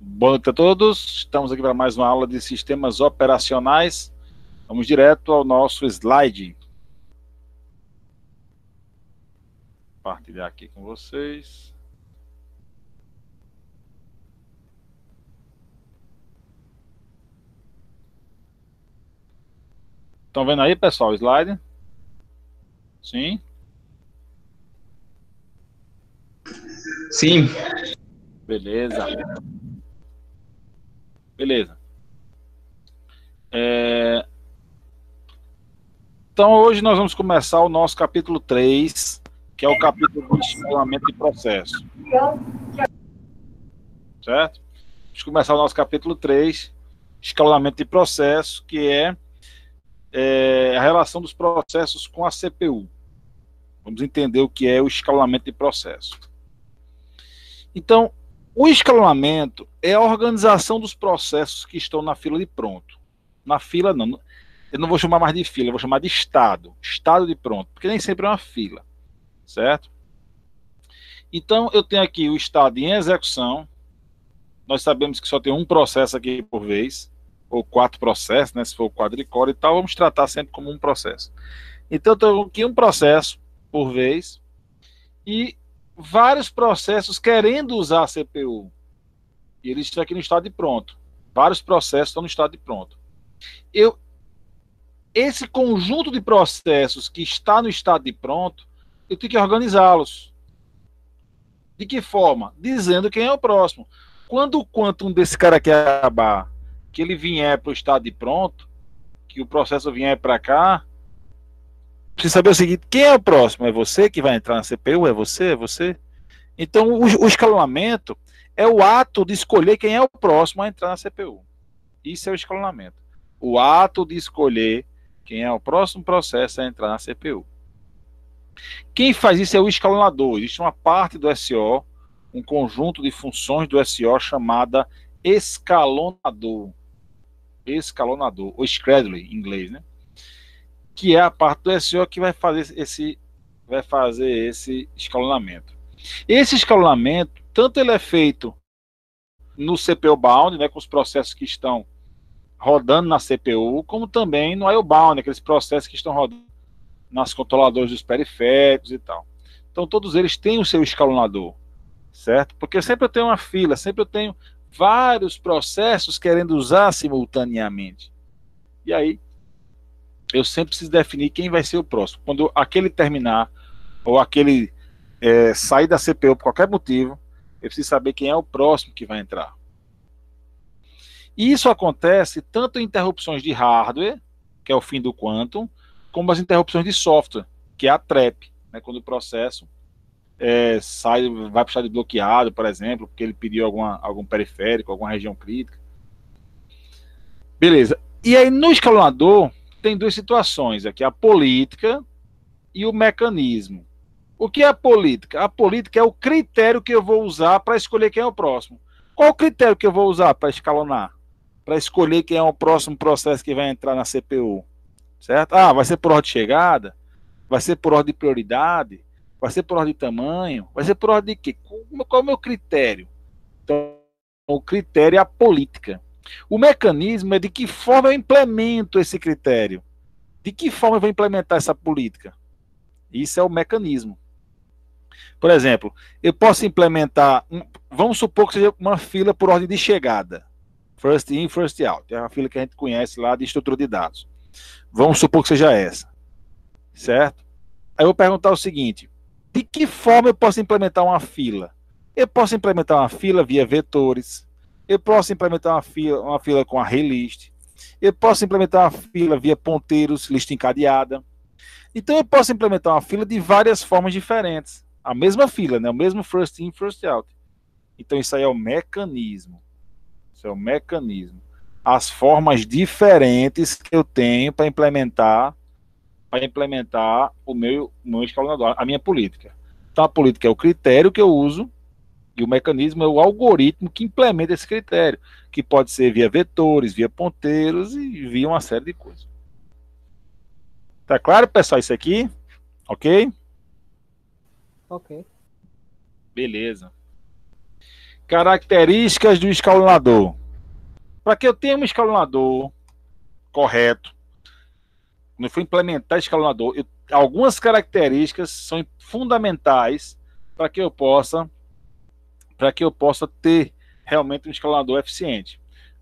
Boa noite a todos. Estamos aqui para mais uma aula de sistemas operacionais. Vamos direto ao nosso slide. Compartilhar aqui com vocês. Estão vendo aí, pessoal, o slide? Sim? Sim. Beleza. Beleza. Então, hoje nós vamos começar o nosso capítulo 3, que é o capítulo de escalamento de processo. Certo? Vamos começar o nosso capítulo 3, escalamento de processo, que é a relação dos processos com a CPU. Vamos entender o que é o escalonamento de processo. Então, o escalonamento é a organização dos processos que estão na fila de pronto. Na fila, não. Eu não vou chamar mais de fila, eu vou chamar de estado. Estado de pronto, porque nem sempre é uma fila. Certo? Então, eu tenho aqui o estado em execução. Nós sabemos que só tem um processo aqui por vez, ou 4 processos, né? Se for o quadricore e tal, vamos tratar sempre como um processo. Então, eu tenho aqui um processo por vez e vários processos querendo usar a CPU. E eles estão aqui no estado de pronto. Vários processos estão no estado de pronto. Esse conjunto de processos que está no estado de pronto, eu tenho que organizá-los. De que forma? Dizendo quem é o próximo. Quando o quantum desse cara aqui acabar, que ele vier para o estado de pronto, que o processo vier para cá, precisa saber o seguinte: quem é o próximo? É você que vai entrar na CPU? É você? É você? Então, o escalonamento é o ato de escolher quem é o próximo a entrar na CPU. Isso é o escalonamento. O ato de escolher quem é o próximo processo a entrar na CPU. Quem faz isso é o escalonador. Existe uma parte do SO, um conjunto de funções do SO chamada escalonador. Escalonador, ou scheduler em inglês, né? Que é a parte do SO que vai fazer esse escalonamento. Esse escalonamento, tanto ele é feito no CPU bound, né, com os processos que estão rodando na CPU, como também no IO bound, aqueles processos que estão rodando nas controladoras dos periféricos e tal. Então todos eles têm o seu escalonador, certo? Porque sempre eu tenho uma fila, sempre eu tenho vários processos querendo usar simultaneamente. E aí eu sempre preciso definir quem vai ser o próximo. Quando aquele terminar, ou aquele sair da CPU por qualquer motivo, eu preciso saber quem é o próximo que vai entrar. E isso acontece tanto em interrupções de hardware, que é o fim do quantum, como as interrupções de software, que é a trap, né, quando o processo vai para o estado bloqueado, por exemplo, porque ele pediu algum periférico, alguma região crítica. Beleza. E aí no escalonador tem duas situações aqui, a política e o mecanismo. O que é a política? A política é o critério que eu vou usar para escolher quem é o próximo. Qual o critério que eu vou usar para escalonar? Para escolher quem é o próximo processo que vai entrar na CPU. Certo? Ah, vai ser por ordem de chegada? Vai ser por ordem de prioridade? Vai ser por ordem de tamanho? Vai ser por ordem de quê? Qual é o meu critério? Então, o critério é a política. O mecanismo é de que forma eu implemento esse critério. De que forma eu vou implementar essa política? Isso é o mecanismo. Por exemplo, eu posso implementar, vamos supor que seja uma fila por ordem de chegada. First in, first out. É uma fila que a gente conhece lá de estrutura de dados. Vamos supor que seja essa. Certo? Aí eu vou perguntar o seguinte: de que forma eu posso implementar uma fila? Eu posso implementar uma fila via vetores. Eu posso implementar uma fila com array list. Eu posso implementar uma fila via ponteiros, lista encadeada. Então eu posso implementar uma fila de várias formas diferentes. A mesma fila, né? O mesmo first in, first out. Então isso aí é o mecanismo. Isso é o mecanismo. As formas diferentes que eu tenho para implementar o meu escalonador, a minha política. Então a política é o critério que eu uso e o mecanismo é o algoritmo que implementa esse critério, que pode ser via vetores, via ponteiros e via uma série de coisas. Tá claro, pessoal, isso aqui? Ok? Ok. Beleza. Características do escalonador. Para que eu tenha um escalonador correto, quando eu for implementar escalonador, algumas características são fundamentais para que eu possa ter realmente um escalonador eficiente.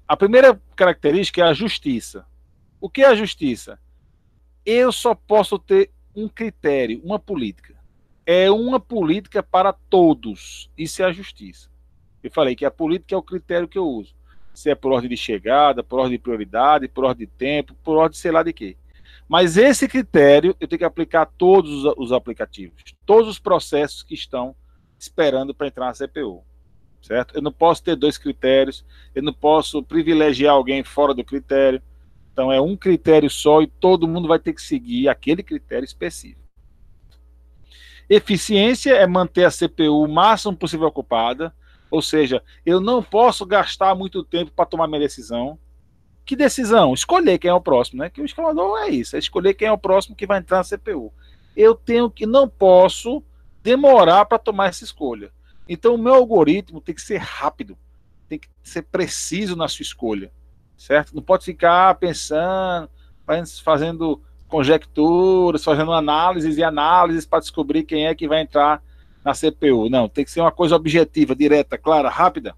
A primeira característica é a justiça. O que é a justiça? Eu só posso ter um critério, uma política. É uma política para todos. Isso é a justiça. Eu falei que a política é o critério que eu uso. Se é por ordem de chegada, por ordem de prioridade, por ordem de tempo, por ordem de sei lá de quê. Mas esse critério eu tenho que aplicar a todos os aplicativos, todos os processos que estão esperando para entrar na CPU. Certo? Eu não posso ter dois critérios, eu não posso privilegiar alguém fora do critério. Então é um critério só e todo mundo vai ter que seguir aquele critério específico. Eficiência é manter a CPU o máximo possível ocupada, ou seja, eu não posso gastar muito tempo para tomar minha decisão. Que decisão? Escolher quem é o próximo, né? Que o escalador é isso, é escolher quem é o próximo que vai entrar na CPU. Não posso demorar para tomar essa escolha. Então o meu algoritmo tem que ser rápido, tem que ser preciso na sua escolha, certo? Não pode ficar pensando, fazendo conjecturas, fazendo análises e análises para descobrir quem é que vai entrar na CPU. Não, tem que ser uma coisa objetiva, direta, clara, rápida,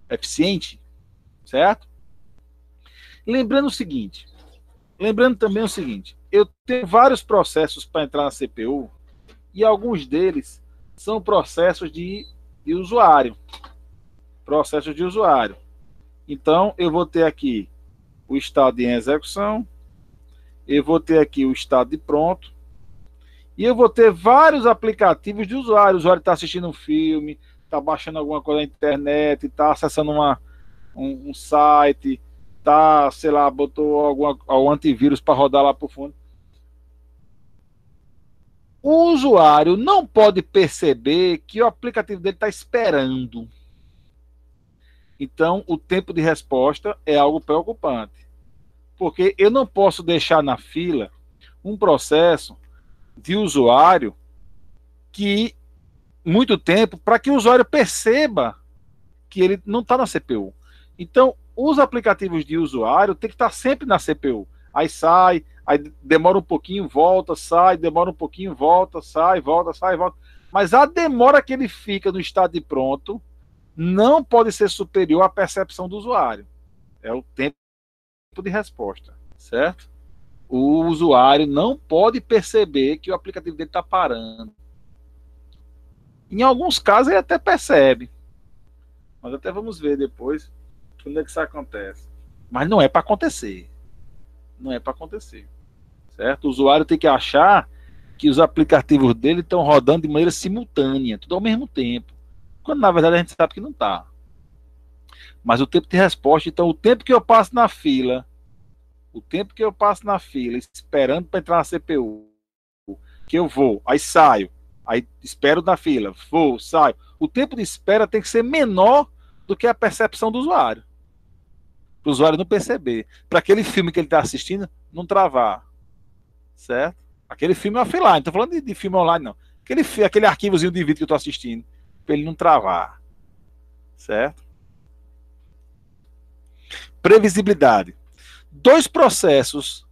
eficiente, certo? Lembrando também o seguinte, eu tenho vários processos para entrar na CPU e alguns deles são processos de usuário. Processos de usuário. Então, eu vou ter aqui o estado em execução, eu vou ter aqui o estado de pronto, e eu vou ter vários aplicativos de usuário. O usuário está assistindo um filme, está baixando alguma coisa na internet, está acessando um site, tá, sei lá, botou algum antivírus para rodar lá para o fundo. O usuário não pode perceber que o aplicativo dele está esperando. Então, o tempo de resposta é algo preocupante. Porque eu não posso deixar na fila um processo de usuário que muito tempo para que o usuário perceba que ele não está na CPU. Então, os aplicativos de usuário tem que estar sempre na CPU. Aí sai, aí demora um pouquinho, volta, sai, demora um pouquinho, volta, sai, volta, sai, volta. Mas a demora que ele fica no estado de pronto não pode ser superior à percepção do usuário. É o tempo de resposta, certo? O usuário não pode perceber que o aplicativo dele está parando. Em alguns casos ele até percebe, mas até vamos ver depois quando é que isso acontece. Mas não é para acontecer. Não é para acontecer. Certo? O usuário tem que achar que os aplicativos dele estão rodando de maneira simultânea, tudo ao mesmo tempo. Quando na verdade a gente sabe que não está. Mas o tempo de resposta, então o tempo que eu passo na fila, esperando para entrar na CPU, que eu vou, aí saio, aí espero na fila, vou, saio. O tempo de espera tem que ser menor do que a percepção do usuário. Para o usuário não perceber. Para aquele filme que ele está assistindo, não travar. Certo? Aquele filme é offline, não estou falando de filme online, não. Aquele arquivozinho de vídeo que eu estou assistindo, para ele não travar. Certo? Previsibilidade. Dois processos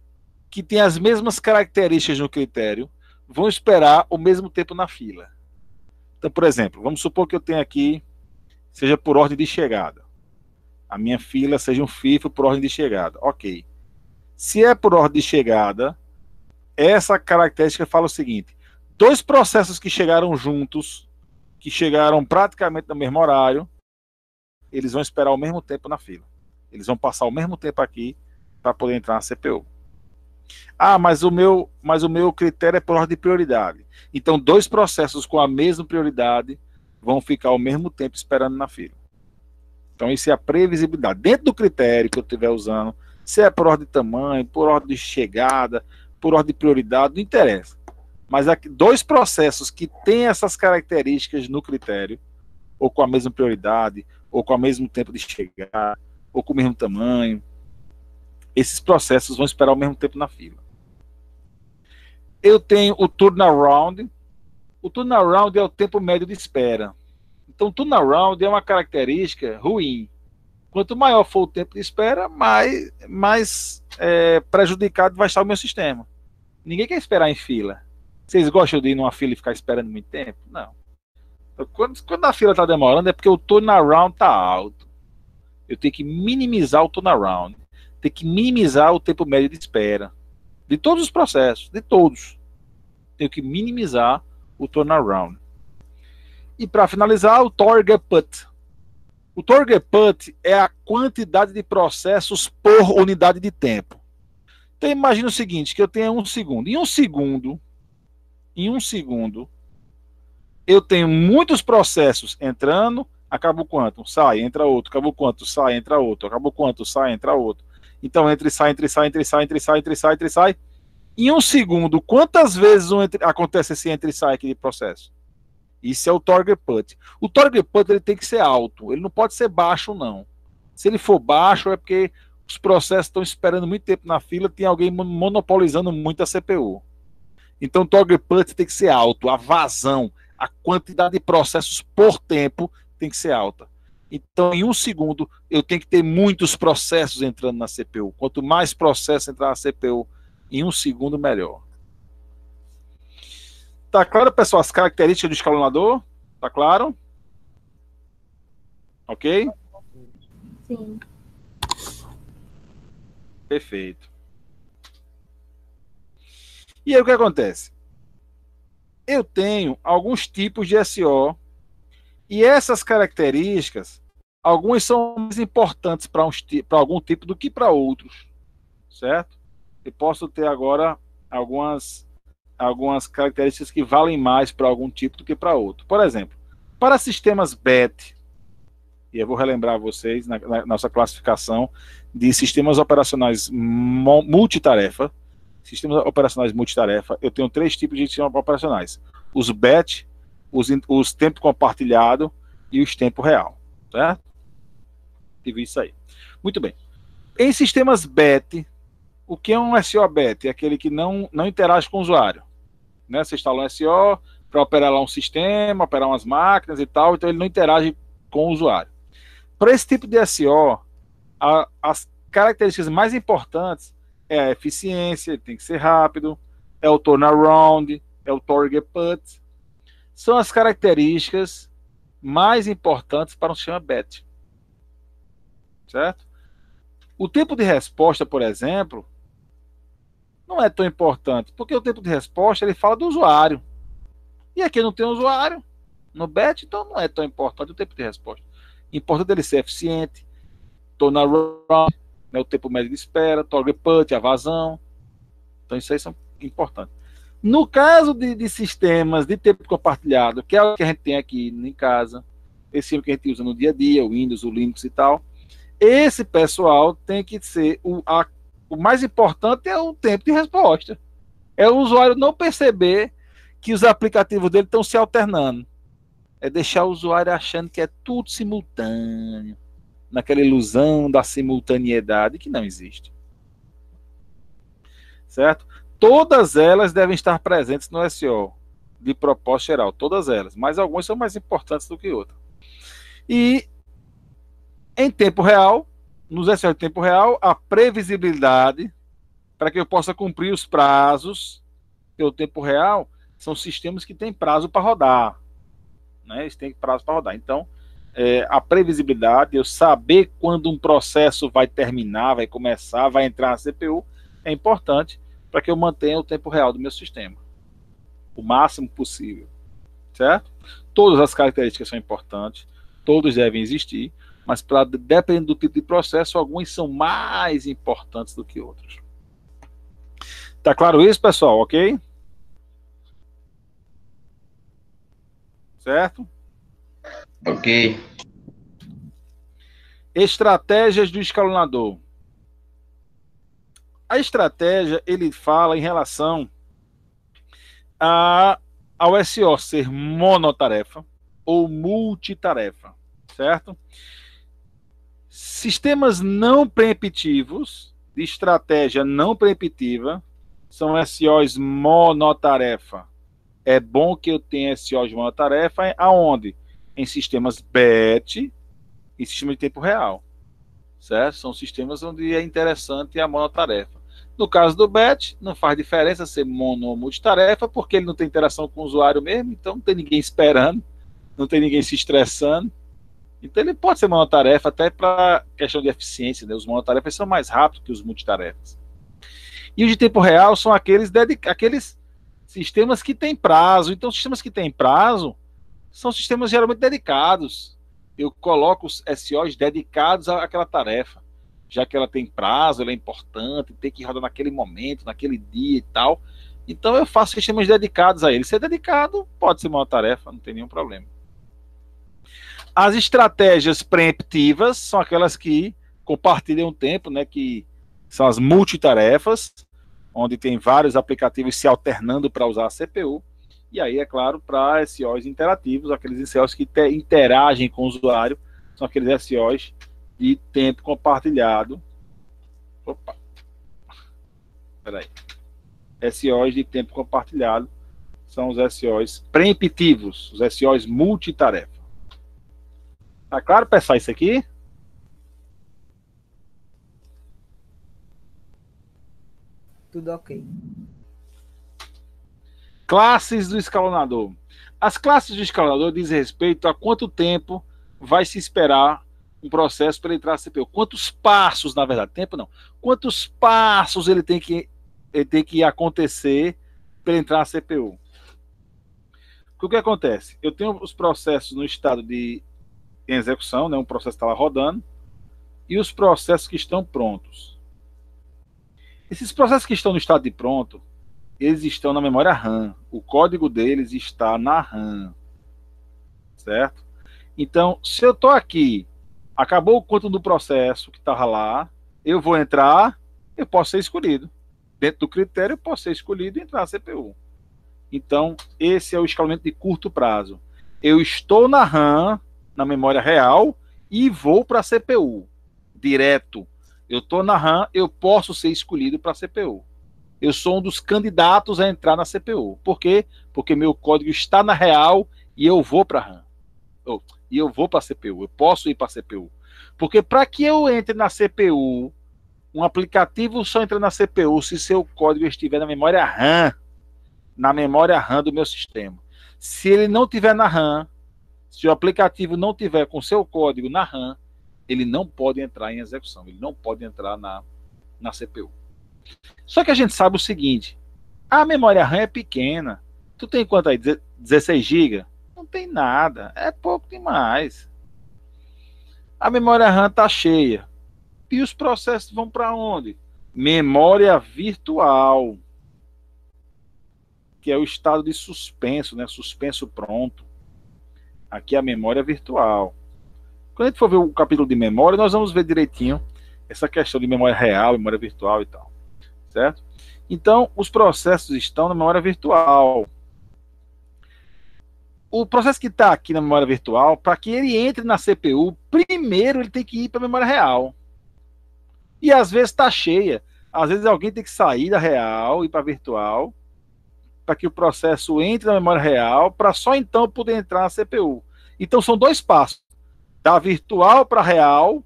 que têm as mesmas características no critério vão esperar o mesmo tempo na fila. Então, por exemplo, vamos supor que eu tenha aqui, seja por ordem de chegada. A minha fila seja um FIFO por ordem de chegada. Ok. Se é por ordem de chegada, essa característica fala o seguinte: dois processos que chegaram juntos, que chegaram praticamente no mesmo horário, eles vão esperar o mesmo tempo na fila. Eles vão passar o mesmo tempo aqui para poder entrar na CPU. Ah, mas o meu critério é por ordem de prioridade. Então, dois processos com a mesma prioridade vão ficar ao mesmo tempo esperando na fila. Então, isso é a previsibilidade. Dentro do critério que eu estiver usando, se é por ordem de tamanho, por ordem de chegada, por ordem de prioridade, não interessa. Mas aqui, dois processos que têm essas características no critério, ou com a mesma prioridade, ou com o mesmo tempo de chegar, ou com o mesmo tamanho, esses processos vão esperar o mesmo tempo na fila. Eu tenho o turnaround. O turnaround é o tempo médio de espera. Então, turnaround é uma característica ruim. Quanto maior for o tempo de espera, mais prejudicado vai estar o meu sistema. Ninguém quer esperar em fila. Vocês gostam de ir numa fila e ficar esperando muito tempo? Não. Então, quando a fila está demorando, é porque o turnaround está alto. Eu tenho que minimizar o turnaround. Tenho que minimizar o tempo médio de espera. De todos os processos, de todos. Tenho que minimizar o turnaround. E para finalizar, o throughput. O throughput é a quantidade de processos por unidade de tempo. Então imagine o seguinte, que eu tenho 1 segundo. Em um segundo, eu tenho muitos processos entrando, acaba quanto? Sai, entra outro, acaba quanto? Sai, entra outro, acaba quanto? Sai, entra outro. Então entra e sai, entra e sai, entra e sai, entra e sai, entra e sai, entra e sai. Em 1 segundo, quantas vezes acontece esse entra e sai aqui de processo? Isso é o throughput. O throughput ele tem que ser alto, ele não pode ser baixo, não. Se ele for baixo, é porque os processos estão esperando muito tempo na fila, tem alguém monopolizando muito a CPU. Então o throughput tem que ser alto, a vazão, a quantidade de processos por tempo tem que ser alta. Então, em 1 segundo, eu tenho que ter muitos processos entrando na CPU. Quanto mais processos entrar na CPU, em 1 segundo, melhor. Tá claro, pessoal, as características do escalonador? Tá claro? Ok? Sim. Perfeito. E aí o que acontece? Eu tenho alguns tipos de SO e essas características, algumas são mais importantes para algum tipo do que para outros, certo? Eu posso ter agora algumas características que valem mais para algum tipo do que para outro. Por exemplo, para sistemas BET, e eu vou relembrar vocês na nossa classificação de sistemas operacionais multitarefa. Sistemas operacionais multitarefa, eu tenho 3 tipos de sistemas operacionais. Os BET, os tempo compartilhado e os tempo real. Certo? Tive isso aí. Muito bem. Em sistemas BET, o que é um SO BET? É aquele que não interage com o usuário. Né? Você instala um SO para operar lá um sistema, operar umas máquinas e tal, então ele não interage com o usuário. Para esse tipo de SO, as características mais importantes é a eficiência, ele tem que ser rápido, é o turnaround, é o throughput. São as características mais importantes para um sistema BET. Certo? O tempo de resposta, por exemplo, não é tão importante, porque o tempo de resposta ele fala do usuário. E aqui não tem usuário no BET, então não é tão importante o tempo de resposta. Importante ele ser eficiente, turnaround, né, o tempo médio de espera, throughput, a vazão. Então isso aí são importantes. No caso de sistemas de tempo compartilhado, que é o que a gente tem aqui em casa, esse sistema que a gente usa no dia a dia, o Windows, o Linux e tal, esse pessoal tem que ser o mais importante é o tempo de resposta. É o usuário não perceber que os aplicativos dele estão se alternando. É deixar o usuário achando que é tudo simultâneo, naquela ilusão da simultaneidade que não existe. Certo? Todas elas devem estar presentes no SO, de propósito geral, todas elas, mas algumas são mais importantes do que outras. E em tempo real, nos SO de tempo real, a previsibilidade para que eu possa cumprir os prazos, porque o tempo real são sistemas que têm prazo para rodar. Né? Eles têm prazo para rodar. Então, a previsibilidade, eu saber quando um processo vai terminar, vai começar, vai entrar na CPU, é importante para que eu mantenha o tempo real do meu sistema. O máximo possível. Certo? Todas as características são importantes, todos devem existir, mas dependendo do tipo de processo, alguns são mais importantes do que outros. Tá claro isso, pessoal? Ok? Certo? Ok. Estratégias do escalonador. A estratégia, ele fala em relação ao SO ser monotarefa ou multitarefa, certo? Sistemas não preemptivos, de estratégia não preemptiva, são SOs monotarefa. É bom que eu tenha SOs monotarefa, aonde? em sistemas batch e sistema de tempo real, certo? São sistemas onde é interessante a monotarefa. No caso do batch, não faz diferença ser mono ou multitarefa, porque ele não tem interação com o usuário mesmo, então não tem ninguém esperando, não tem ninguém se estressando. Então ele pode ser monotarefa até para questão de eficiência, né? Os monotarefas são mais rápidos que os multitarefas. E os de tempo real são aqueles sistemas que têm prazo. Então, sistemas que têm prazo são sistemas geralmente dedicados. Eu coloco os SOs dedicados àquela tarefa. Já que ela tem prazo, ela é importante, tem que rodar naquele momento, naquele dia e tal. Então, eu faço sistemas dedicados a ele. Ser dedicado pode ser uma tarefa, não tem nenhum problema. As estratégias preemptivas são aquelas que compartilham tempo, né, que são as multitarefas, onde tem vários aplicativos se alternando para usar a CPU. E aí, é claro, para SOs interativos, aqueles SOs que interagem com o usuário, são aqueles SOs de tempo compartilhado. Opa! Peraí. SOs de tempo compartilhado são os SOs preemptivos, os SOs multitarefa. Tá claro, pessoal, isso aqui? Tudo ok. Classes do escalonador. As classes do escalonador dizem respeito a quanto tempo vai se esperar um processo para entrar na CPU. Quantos passos, na verdade, tempo não. Quantos passos ele tem que acontecer para entrar na CPU. O que acontece? Eu tenho os processos no estado de execução, né? Um processo está lá rodando, e os processos que estão prontos. Esses processos que estão no estado de pronto, eles estão na memória RAM. O código deles está na RAM. Certo? Então, se eu estou aqui, acabou o conto do processo que estava lá, eu vou entrar, eu posso ser escolhido. Dentro do critério, eu posso ser escolhido e entrar na CPU. Então, esse é o escalamento de curto prazo. Eu estou na RAM, na memória real, e vou para a CPU. Direto. Eu estou na RAM, eu posso ser escolhido para a CPU. Eu sou um dos candidatos a entrar na CPU. Por quê? Porque meu código está na real e eu vou para a RAM. E eu vou para a CPU. Eu posso ir para a CPU. Porque para que eu entre na CPU, um aplicativo só entra na CPU se seu código estiver na memória RAM. Na memória RAM do meu sistema. Se ele não tiver na RAM, se o aplicativo não tiver com seu código na RAM, ele não pode entrar em execução. Ele não pode entrar na CPU. Só que a gente sabe o seguinte, a memória RAM é pequena. Tu tem quanto aí? 16 GB? Não tem nada, é pouco demais. A memória RAM está cheia. E os processos vão para onde? Memória virtual, que é o estado de suspenso, né? Suspenso pronto. Aqui é a memória virtual. Quando a gente for ver o capítulo de memória, nós vamos ver direitinho essa questão de memória real, memória virtual e tal. Certo? Então, os processos estão na memória virtual. O processo que está aqui na memória virtual, para que ele entre na CPU, primeiro ele tem que ir para a memória real. E às vezes está cheia. Às vezes alguém tem que sair da real e ir para a virtual, para que o processo entre na memória real, para só então poder entrar na CPU. Então são dois passos. Da virtual para a real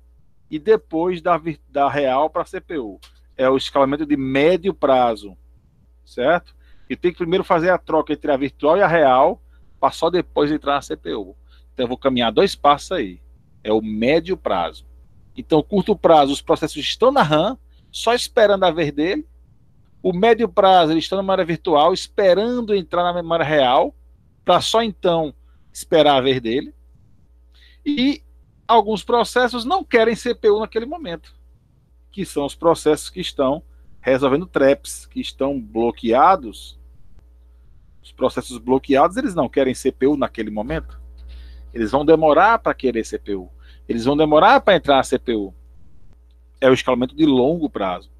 e depois da real para a CPU. É o escalamento de médio prazo. Certo? E tem que primeiro fazer a troca entre a virtual e a real, para só depois entrar na CPU. Então eu vou caminhar dois passos aí. É o médio prazo. Então, curto prazo, os processos estão na RAM, só esperando a vez dele. O médio prazo, eles estão na memória virtual, esperando entrar na memória real, para só então esperar a vez dele. E alguns processos não querem CPU naquele momento, que são os processos que estão resolvendo traps, que estão bloqueados. Os processos bloqueados, eles não querem CPU naquele momento. Eles vão demorar para querer CPU. Eles vão demorar para entrar na CPU. É o escalamento de longo prazo.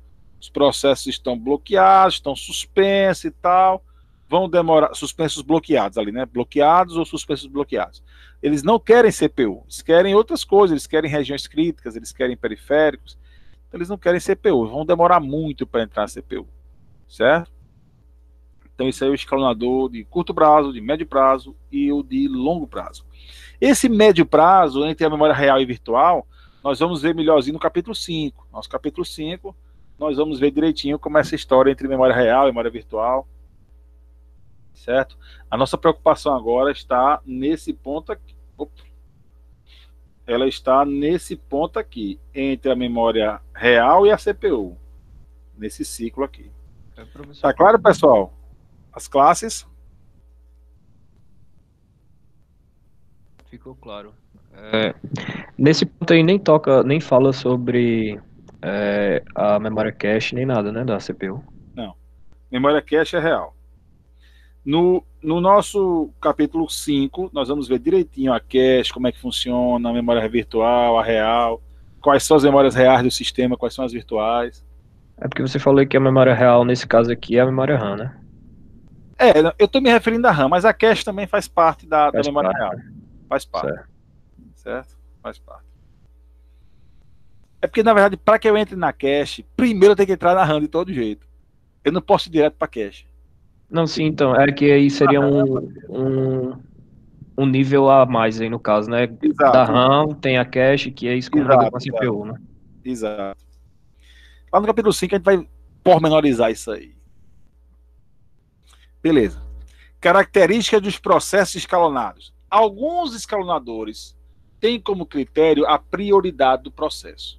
Os processos estão bloqueados, estão suspensos e tal. Vão demorar, suspensos bloqueados ali, né? Bloqueados ou suspensos bloqueados. Eles não querem CPU, eles querem outras coisas, eles querem regiões críticas, eles querem periféricos. Então, eles não querem CPU, vão demorar muito para entrar na CPU. Certo? Então, esse aí é o escalonador de curto prazo, de médio prazo e o de longo prazo. Esse médio prazo entre a memória real e virtual, nós vamos ver melhorzinho no capítulo 5. Nosso capítulo 5, nós vamos ver direitinho como é essa história entre memória real e memória virtual. Certo? A nossa preocupação agora está nesse ponto aqui. Opa. Ela está nesse ponto aqui, entre a memória real e a CPU. Nesse ciclo aqui. Tá claro, pessoal? As classes? Ficou claro. Nesse ponto aí nem fala sobre a memória cache, nem nada, né, da CPU. Não. Memória cache é real. No nosso capítulo 5, nós vamos ver direitinho a cache, como é que funciona, a memória virtual, a real, quais são as memórias reais do sistema, quais são as virtuais. É porque você falou que a memória real, nesse caso aqui, é a memória RAM, né? Eu estou me referindo à RAM, mas a cache também faz parte da memória real. Faz parte. Certo? Faz parte. É porque, na verdade, para que eu entre na cache, primeiro eu tenho que entrar na RAM de todo jeito. Eu não posso ir direto para cache. Não, sim, então, é que aí seria um nível a mais aí no caso, né? Exato. Da RAM tem a cache, que é isso que comunica com a CPU, né? Exato. Lá no capítulo 5 a gente vai pormenorizar isso aí. Beleza. Características dos processos escalonados. Alguns escalonadores têm como critério a prioridade do processo.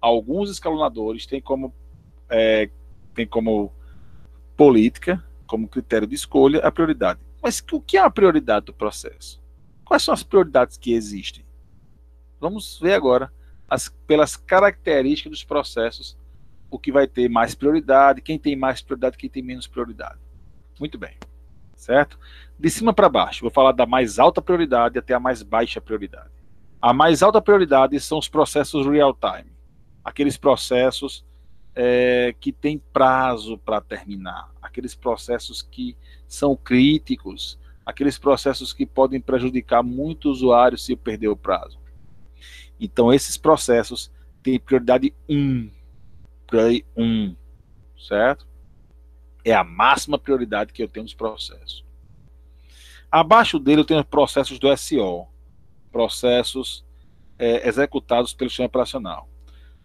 Alguns escalonadores têm como política, como critério de escolha, a prioridade. Mas o que é a prioridade do processo? Quais são as prioridades que existem? Vamos ver agora, pelas características dos processos, o que vai ter mais prioridade, quem tem mais prioridade, quem tem menos prioridade. Muito bem. Certo? De cima para baixo, vou falar da mais alta prioridade até a mais baixa prioridade. A mais alta prioridade são os processos real-time. Aqueles processos que têm prazo para terminar. Aqueles processos que são críticos. Aqueles processos que podem prejudicar muito o usuário se perder o prazo. Então, esses processos têm prioridade 1. Prioridade 1. Certo? É a máxima prioridade que eu tenho nos processos. Abaixo dele eu tenho processos do SO. Processos executados pelo sistema operacional.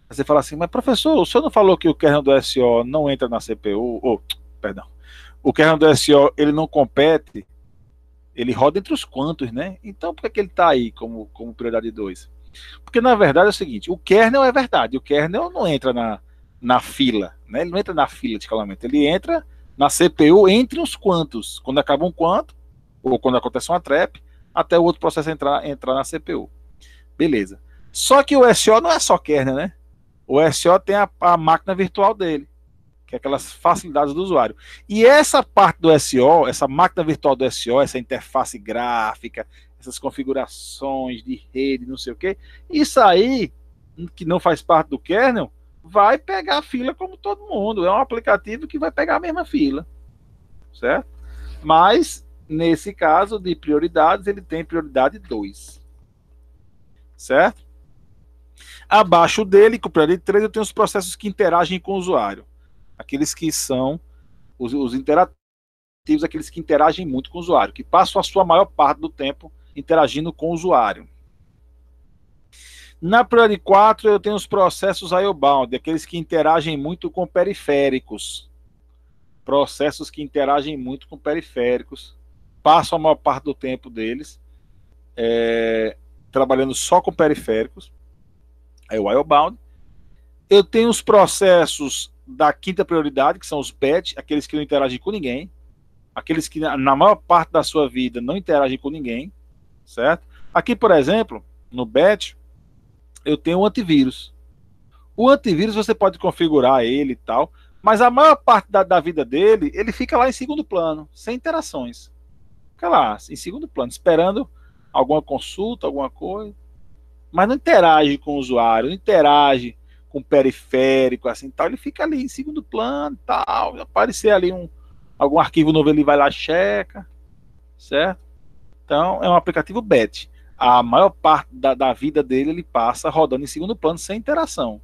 Você fala assim, mas professor, o senhor não falou que o kernel do SO não entra na CPU? Perdão. O kernel do SO, ele não compete, ele roda entre os quantos, né? Então, por que ele está aí como prioridade 2? Porque, na verdade, é o seguinte, o kernel é verdade, o kernel não entra na fila, né? Ele não entra na fila de escalamento, ele entra na CPU entre os quantos. Quando acaba um quanto, ou quando acontece uma trap, até o outro processo entrar na CPU. Beleza. Só que o SO não é só kernel, né? O SO tem a máquina virtual dele, que é aquelas facilidades do usuário. E essa parte do SO, essa máquina virtual do SO, essa interface gráfica, essas configurações de rede, não sei o quê, isso aí, que não faz parte do kernel, vai pegar a fila como todo mundo. É um aplicativo que vai pegar a mesma fila. Certo? Mas, nesse caso de prioridades, ele tem prioridade 2. Certo? Abaixo dele, com prioridade 3, eu tenho os processos que interagem com o usuário. Aqueles que são os interativos, aqueles que interagem muito com o usuário, que passam a sua maior parte do tempo interagindo com o usuário. Na prioridade 4, eu tenho os processos IO-bound, aqueles que interagem muito com periféricos. Processos que interagem muito com periféricos, passam a maior parte do tempo deles trabalhando só com periféricos. É o IO-bound. Eu tenho os processos da quinta prioridade, que são os batch, aqueles que não interagem com ninguém, aqueles que na maior parte da sua vida não interagem com ninguém, certo? Aqui, por exemplo, no batch, eu tenho um antivírus. O antivírus você pode configurar ele e tal, mas a maior parte da vida dele, ele fica lá em segundo plano, sem interações. Fica lá, em segundo plano, esperando alguma consulta, alguma coisa, mas não interage com o usuário, não interage com o periférico, assim, tal, ele fica ali em segundo plano, tal, aparecer ali algum arquivo novo, ele vai lá, checa, certo? Então, é um aplicativo batch. A maior parte da vida dele, ele passa rodando em segundo plano, sem interação,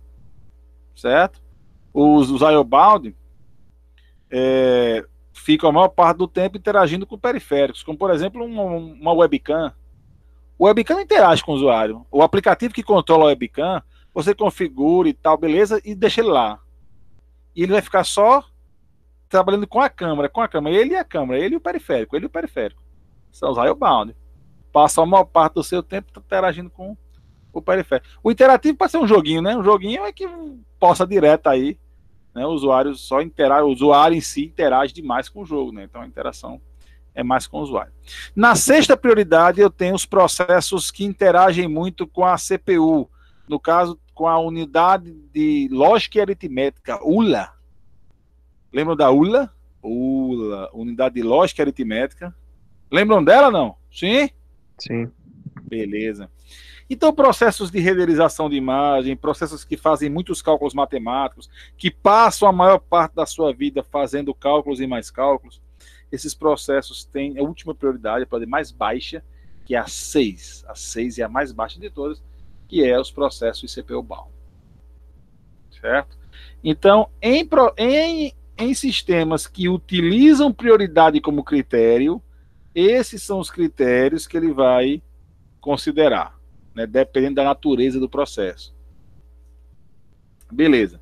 certo? Os IO-bound ficam a maior parte do tempo interagindo com periféricos, como, por exemplo, uma webcam. O webcam não interage com o usuário. O aplicativo que controla o webcam, você configura e tal, beleza, e deixa ele lá. E ele vai ficar só trabalhando com a câmera, ele e a câmera, ele e o periférico, São os railbound. Passa a maior parte do seu tempo interagindo com o periférico. O interativo pode ser um joguinho, né? Um joguinho é que possa direto aí, né? O usuário só interage, o usuário em si interage demais com o jogo, né? Então a interação é mais com o usuário. Na sexta prioridade, eu tenho os processos que interagem muito com a CPU, no caso, com a unidade de lógica e aritmética, ULA. Lembram da ULA? ULA, unidade de lógica e aritmética. Lembram dela, não? Sim? Sim. Beleza. Então, processos de renderização de imagem, processos que fazem muitos cálculos matemáticos, que passam a maior parte da sua vida fazendo cálculos e mais cálculos, esses processos têm a última prioridade, a prioridade mais baixa, que é a 6. A 6 é a mais baixa de todas, que é os processos CPU-bound. Certo? Então, em sistemas que utilizam prioridade como critério, esses são os critérios que ele vai considerar, né, dependendo da natureza do processo. Beleza.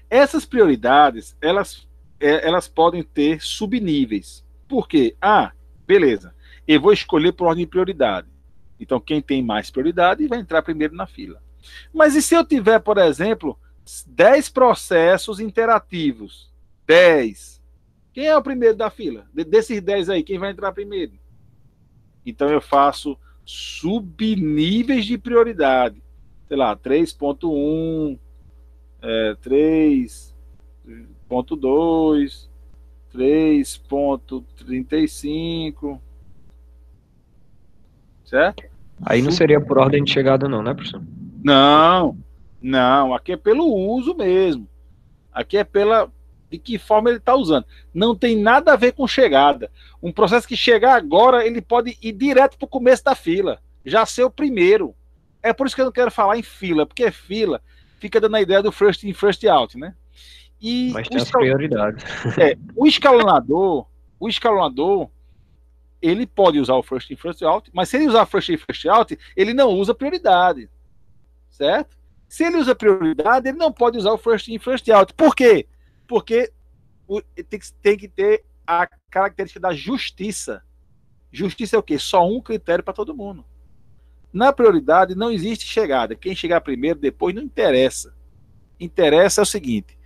Essas prioridades, elas podem ter subníveis. Por quê? Beleza. Eu vou escolher por ordem de prioridade. Então, quem tem mais prioridade vai entrar primeiro na fila. Mas e se eu tiver, por exemplo, 10 processos interativos? 10. Quem é o primeiro da fila? Desses 10 aí, quem vai entrar primeiro? Então, eu faço subníveis de prioridade. Sei lá, 3.1, 3.2, 3.35. Certo? Aí não seria por ordem de chegada não, né, professor? Não, aqui é pelo uso mesmo. Aqui é de que forma ele está usando. Não tem nada a ver com chegada. Um processo que chegar agora, ele pode ir direto para o começo da fila, já ser o primeiro. É por isso que eu não quero falar em fila, porque fila fica dando a ideia do first in, first out, né? Mas tem as prioridades. O escalonador, ele pode usar o first in, first out, mas se ele usar first in, first out, ele não usa prioridade, certo? Se ele usa prioridade, ele não pode usar o first in, first out. Por quê? Porque tem que ter a característica da justiça. Justiça é o quê? Só um critério para todo mundo. Na prioridade não existe chegada. Quem chegar primeiro, depois, não interessa. Interessa é o seguinte: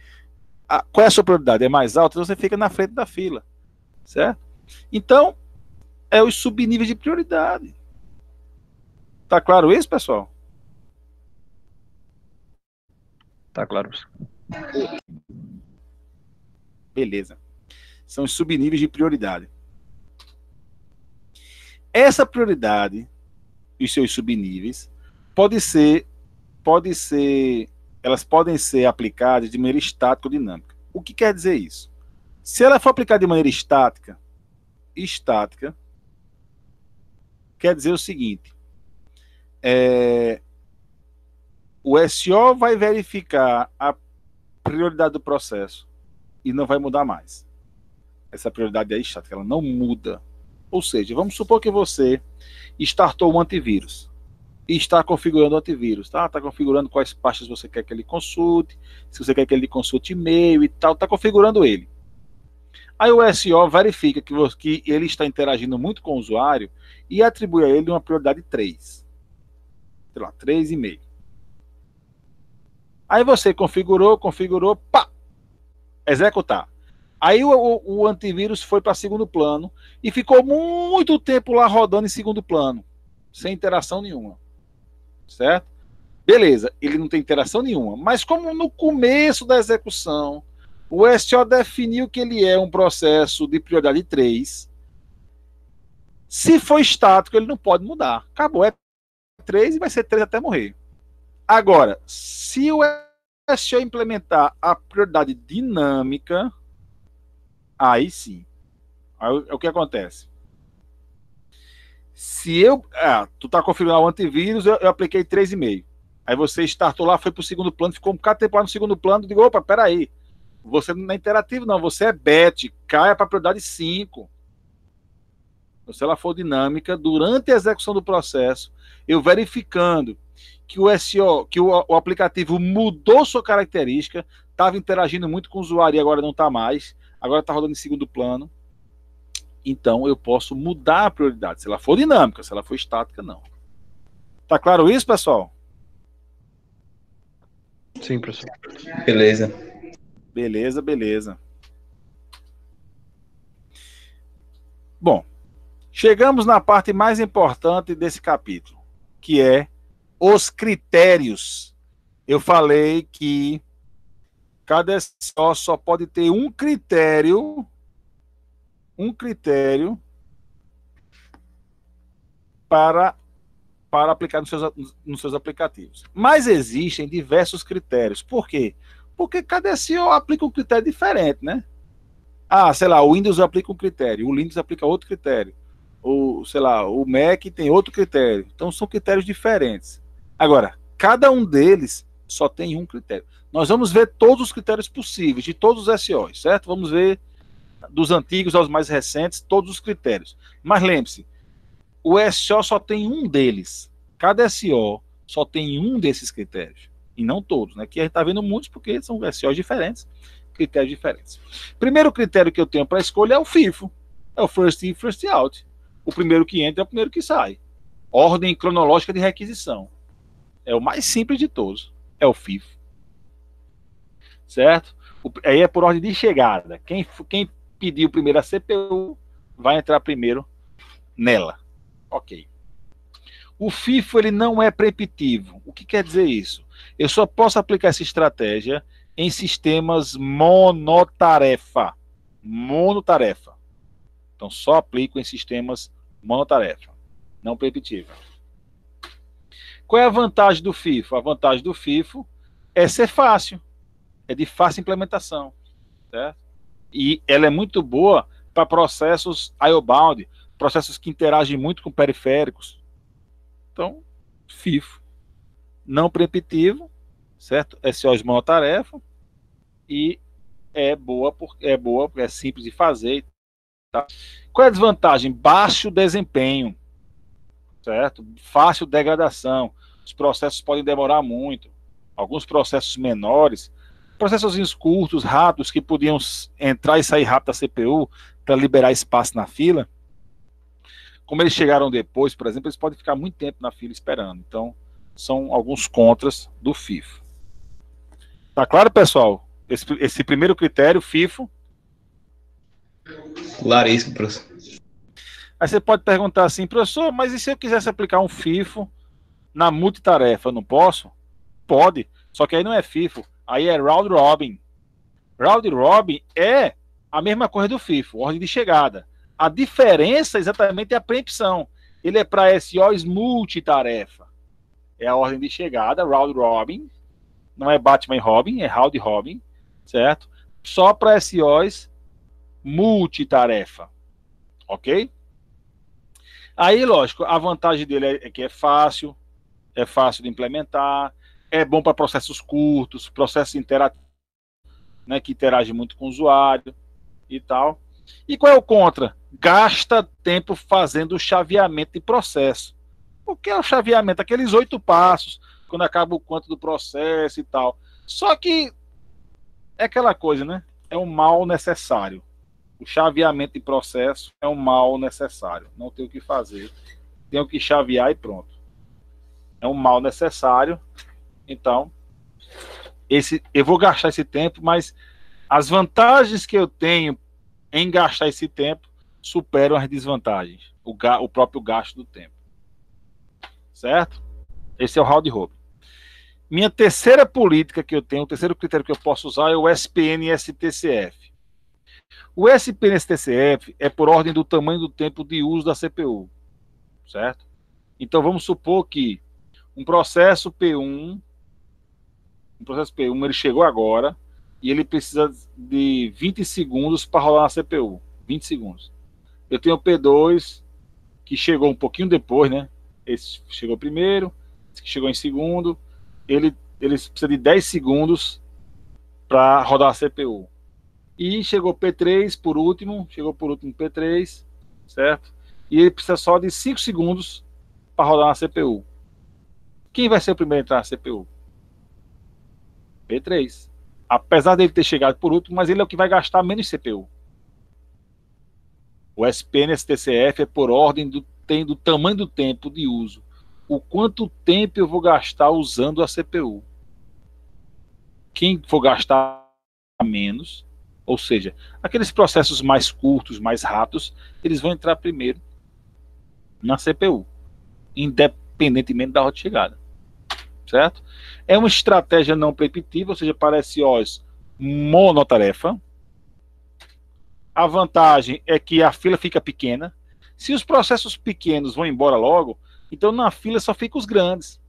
qual é a sua prioridade? É mais alta? Então você fica na frente da fila. Certo? Então, é os subníveis de prioridade. Tá claro isso, pessoal? Tá claro. Beleza. São os subníveis de prioridade. Essa prioridade e os seus subníveis elas podem ser aplicadas de maneira estática ou dinâmica. O que quer dizer isso? Se ela for aplicada de maneira estática quer dizer o seguinte: o SO vai verificar a prioridade do processo e não vai mudar mais. Essa prioridade é estática, ela não muda. Ou seja, vamos supor que você startou um antivírus e está configurando o antivírus, tá? Está configurando quais pastas você quer que ele consulte, se você quer que ele consulte e-mail e tal, está configurando ele. Aí o SO verifica que ele está interagindo muito com o usuário e atribui a ele uma prioridade 3. Sei lá, 3,5. Aí você configurou, pá! Executar. Aí o antivírus foi para segundo plano e ficou muito tempo lá rodando em segundo plano, sem interação nenhuma. Certo? Beleza, ele não tem interação nenhuma. Mas como no começo da execução, o SO definiu que ele é um processo de prioridade 3, se for estático, ele não pode mudar. Acabou, é 3 e vai ser 3 até morrer. Agora, se o SO implementar a prioridade dinâmica, aí sim. Aí, o que acontece? Se tu tá configurando o antivírus, eu apliquei 3,5. Aí você startou lá, foi pro segundo plano, ficou um bocado de tempo lá no segundo plano, digo, opa, peraí, você não é interativo não, você é BET, caia para prioridade 5. Se ela for dinâmica, durante a execução do processo, eu verificando que o SO, que o aplicativo mudou sua característica, estava interagindo muito com o usuário e agora não está mais, agora está rodando em segundo plano, então eu posso mudar a prioridade, se ela for dinâmica, se ela for estática, não. Tá claro isso, pessoal? Sim, professor. Beleza. Beleza. Bom, chegamos na parte mais importante desse capítulo, que é os critérios. Eu falei que cada SO só pode ter um critério para aplicar nos seus aplicativos. Mas existem diversos critérios. Por quê? Porque cada SO aplica um critério diferente, né? Sei lá, o Windows aplica um critério, o Linux aplica outro critério, o Mac tem outro critério. Então são critérios diferentes. Agora, cada um deles só tem um critério. Nós vamos ver todos os critérios possíveis de todos os SOs, certo? Vamos ver dos antigos aos mais recentes, todos os critérios. Mas lembre-se, o SO só tem um deles. Cada SO só tem um desses critérios. E não todos, né? Que a gente está vendo muitos porque são SOs diferentes, critérios diferentes. Primeiro critério que eu tenho para escolha é o FIFO. É o First In, First Out. O primeiro que entra é o primeiro que sai. Ordem cronológica de requisição. É o mais simples de todos. É o FIFO. Certo? Aí é por ordem de chegada. Quem pediu primeiro a CPU vai entrar primeiro nela. Ok. O FIFO ele não é preemptivo. O que quer dizer isso? Eu só posso aplicar essa estratégia em sistemas monotarefa. Monotarefa. Então só aplico em sistemas monotarefa, não preemptiva. Qual é a vantagem do FIFO? A vantagem do FIFO é ser fácil. É de fácil implementação. Certo? E ela é muito boa para processos IO-bound, processos que interagem muito com periféricos. Então, FIFO. Não preemptivo, certo? SOs monotarefa. E é boa porque é simples de fazer. Tá? Qual é a desvantagem? Baixo desempenho. Certo? Fácil degradação. Os processos podem demorar muito. Alguns processos menores, processos curtos, rápidos, que podiam entrar e sair rápido da CPU para liberar espaço na fila, como eles chegaram depois, por exemplo, eles podem ficar muito tempo na fila esperando. Então, são alguns contras do FIFO. Tá claro, pessoal? Esse primeiro critério, FIFO. Claríssimo, professor. Aí você pode perguntar assim, professor, mas e se eu quisesse aplicar um FIFO na multitarefa, eu não posso? Pode, só que aí não é FIFO, aí é Round Robin. Round Robin é a mesma coisa do FIFO, ordem de chegada. A diferença exatamente é a preempção. Ele é para SOs multitarefa. É a ordem de chegada, Round Robin. Não é Batman e Robin, é Round Robin, certo? Só para SOs multitarefa. Ok? Aí, lógico, a vantagem dele é que é fácil de implementar, é bom para processos curtos, processos interativos, né, que interagem muito com o usuário e tal. E qual é o contra? Gasta tempo fazendo o chaveamento de processo. O que é o chaveamento? Aqueles 8 passos, quando acaba o quanto do processo e tal. Só que é aquela coisa, né? É um mal necessário. O chaveamento de processo é um mal necessário. Não tem o que fazer. Tenho que chavear e pronto. É um mal necessário. Então, eu vou gastar esse tempo, mas as vantagens que eu tenho em gastar esse tempo superam as desvantagens. O próprio gasto do tempo. Certo? Esse é o Round Robin. Minha terceira política que eu tenho, o terceiro critério que eu posso usar é o SPN-STCF. O SPN-STCF é por ordem do tamanho do tempo de uso da CPU. Certo? Então vamos supor que um processo P1 ele chegou agora e ele precisa de 20 segundos para rolar na CPU. 20 segundos. Eu tenho o P2 que chegou um pouquinho depois, né? Esse chegou primeiro, esse que chegou em segundo. Ele precisa de 10 segundos para rodar a CPU. E chegou P3 por último, chegou por último P3, certo? e ele precisa só de 5 segundos para rodar na CPU. Quem vai ser o primeiro a entrar na CPU? P3. Apesar dele ter chegado por último, mas ele é o que vai gastar menos CPU. O SPNSTCF é por ordem do tamanho do tempo de uso. O quanto tempo eu vou gastar usando a CPU. Quem for gastar menos, ou seja, aqueles processos mais curtos, mais rápidos, eles vão entrar primeiro na CPU, independentemente da hora de chegada. Certo? É uma estratégia não preemptiva, ou seja, para SOs monotarefa. A vantagem é que a fila fica pequena. Se os processos pequenos vão embora logo, então na fila só ficam os grandes.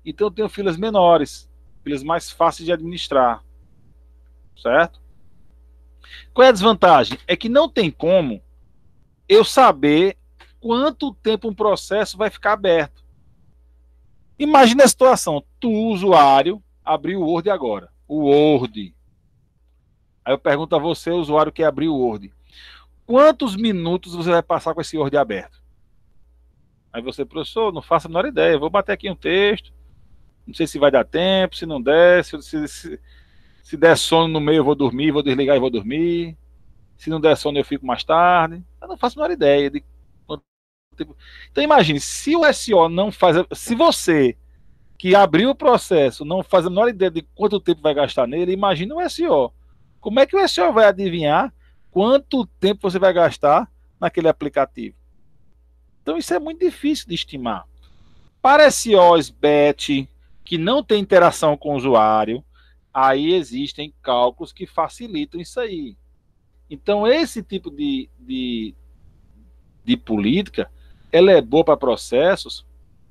Então eu tenho filas menores, filas mais fáceis de administrar. Certo? Qual é a desvantagem? É que não tem como eu saber quanto tempo um processo vai ficar aberto. Imagina a situação, tu, usuário, abriu o Word agora. O Word. Aí eu pergunto a você, usuário que abriu o Word. Quantos minutos você vai passar com esse Word aberto? Aí você, professor, não faço a menor ideia. Eu vou bater aqui um texto. Não sei se vai dar tempo, se não der. Se der sono no meio, eu vou dormir, vou desligar e vou dormir. Se não der sono, eu fico mais tarde. Eu não faço a menor ideia de quanto tempo. Então imagine, se o SO não faz... Se você que abriu o processo não faz a menor ideia de quanto tempo vai gastar nele, imagina o SO. Como é que o SO vai adivinhar quanto tempo você vai gastar naquele aplicativo? Então isso é muito difícil de estimar. Para SOs BET, que não tem interação com o usuário, aí existem cálculos que facilitam isso aí. Então esse tipo de política, ela é boa para processos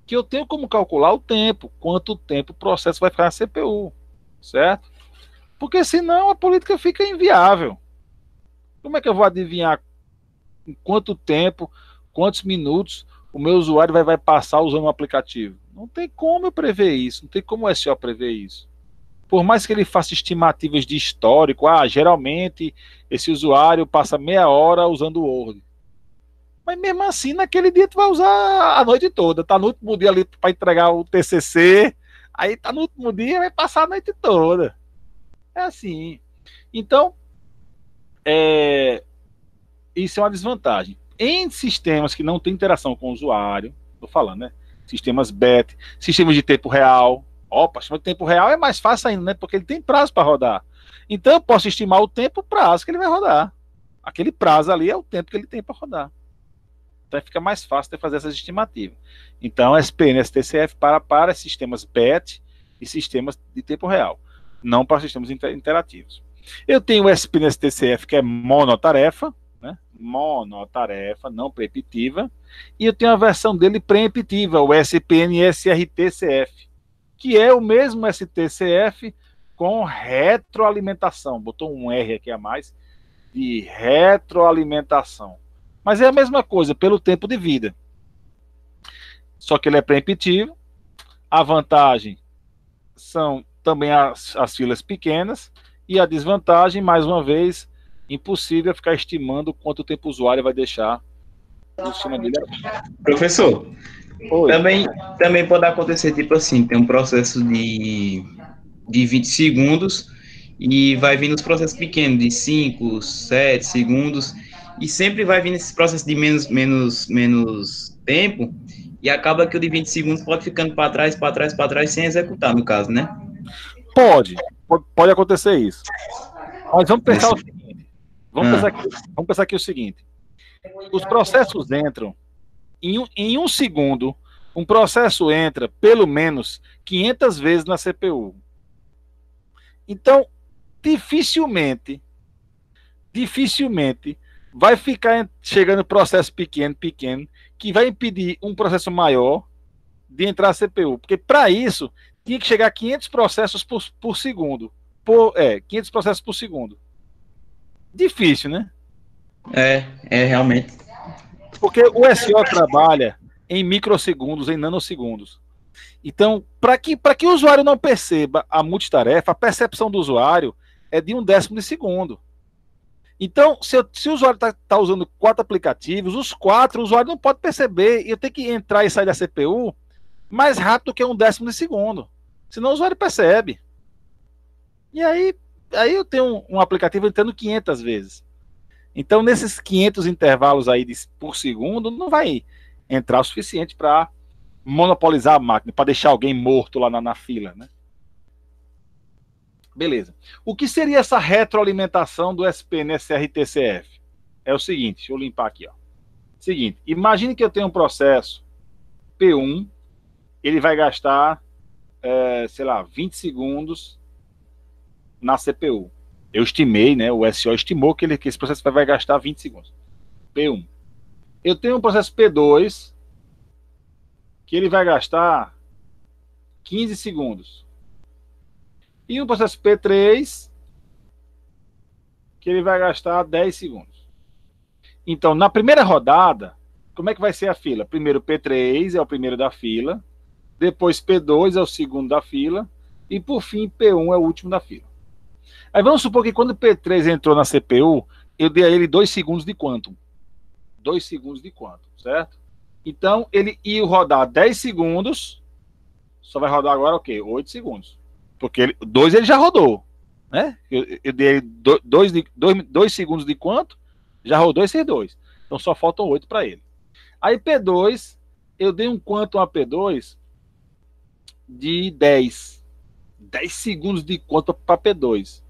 que eu tenho como calcular o tempo, quanto tempo o processo vai ficar na CPU, certo? Porque senão a política fica inviável. Como é que eu vou adivinhar em quanto tempo, quantos minutos o meu usuário vai passar usando o aplicativo? Não tem como eu prever isso, não tem como o SO prever isso. Por mais que ele faça estimativas de histórico, geralmente esse usuário passa meia hora usando o Word. Mas mesmo assim, naquele dia tu vai usar a noite toda. Tá no último dia ali para entregar o TCC, aí tá no último dia, vai passar a noite toda. É assim. Então, isso é uma desvantagem. Em sistemas que não tem interação com o usuário, tô falando, né? Sistemas BET, sistemas de tempo real. Opa, sistema de tempo real é mais fácil ainda, né? Porque ele tem prazo para rodar. Então eu posso estimar o tempo, o prazo que ele vai rodar. Aquele prazo ali é o tempo que ele tem para rodar. Então fica mais fácil de fazer essas estimativas. Então, SPNSTCF para sistemas BET e sistemas de tempo real, não para sistemas interativos. Eu tenho o SPNSTCF, que é monotarefa, né? Monotarefa, não preemptiva, e eu tenho a versão dele preemptiva, o SPNSRTCF, que é o mesmo STCF com retroalimentação. Botou um R aqui a mais, de retroalimentação. Mas é a mesma coisa, pelo tempo de vida. Só que ele é preemptivo. A vantagem são também as filas pequenas. E a desvantagem, mais uma vez, impossível ficar estimando quanto tempo o usuário vai deixar no sistema dele. Professor, também pode acontecer, tipo assim, tem um processo de 20 segundos e vai vir nos processos pequenos, de 5, 7 segundos, e sempre vai vir nesse processo de menos tempo, e acaba que o de 20 segundos pode ficando para trás, sem executar, no caso, né? Pode acontecer isso. Mas vamos pensar o seguinte. Vamos pensar aqui o seguinte. Os processos entram em um segundo. Um processo entra pelo menos 500 vezes na CPU. Então, dificilmente vai ficar chegando processo pequeno, que vai impedir um processo maior de entrar na CPU. Porque para isso, tinha que chegar a 500 processos por segundo. 500 processos por segundo. Difícil, né? É realmente. Porque o SO trabalha em microsegundos, em nanosegundos. Então, para que o usuário não perceba a multitarefa, a percepção do usuário é de 1/10 de segundo. Então, se o usuário está usando 4 aplicativos, os 4 o usuário não pode perceber e eu tenho que entrar e sair da CPU mais rápido que 1/10 de segundo. Senão o usuário percebe. E aí eu tenho um aplicativo entrando 500 vezes. Então, nesses 500 intervalos aí por segundo, não vai entrar o suficiente para monopolizar a máquina, para deixar alguém morto lá na fila, né? Beleza. O que seria essa retroalimentação do SPN SRTCF? É o seguinte, deixa eu limpar aqui, ó. Seguinte, imagine que eu tenho um processo P1, ele vai gastar, sei lá, 20 segundos na CPU. Eu estimei, né? O SO estimou que esse processo vai gastar 20 segundos. P1. Eu tenho um processo P2 que ele vai gastar 15 segundos. E um processo P3 que ele vai gastar 10 segundos. Então, na primeira rodada, como é que vai ser a fila? Primeiro P3 é o primeiro da fila, depois P2 é o segundo da fila, e por fim P1 é o último da fila. Aí vamos supor que quando o P3 entrou na CPU, eu dei a ele 2 segundos de quantum. 2 segundos de quantum, certo? Então, ele ia rodar 10 segundos, só vai rodar agora o quê? 8 segundos. Porque 2 ele já rodou, né? Eu dei 2 segundos de quanto? Já rodou esses 2. Então, só faltam 8 para ele. Aí, P2, eu dei um quantum a P2 de 10. 10 segundos de quantum para P2.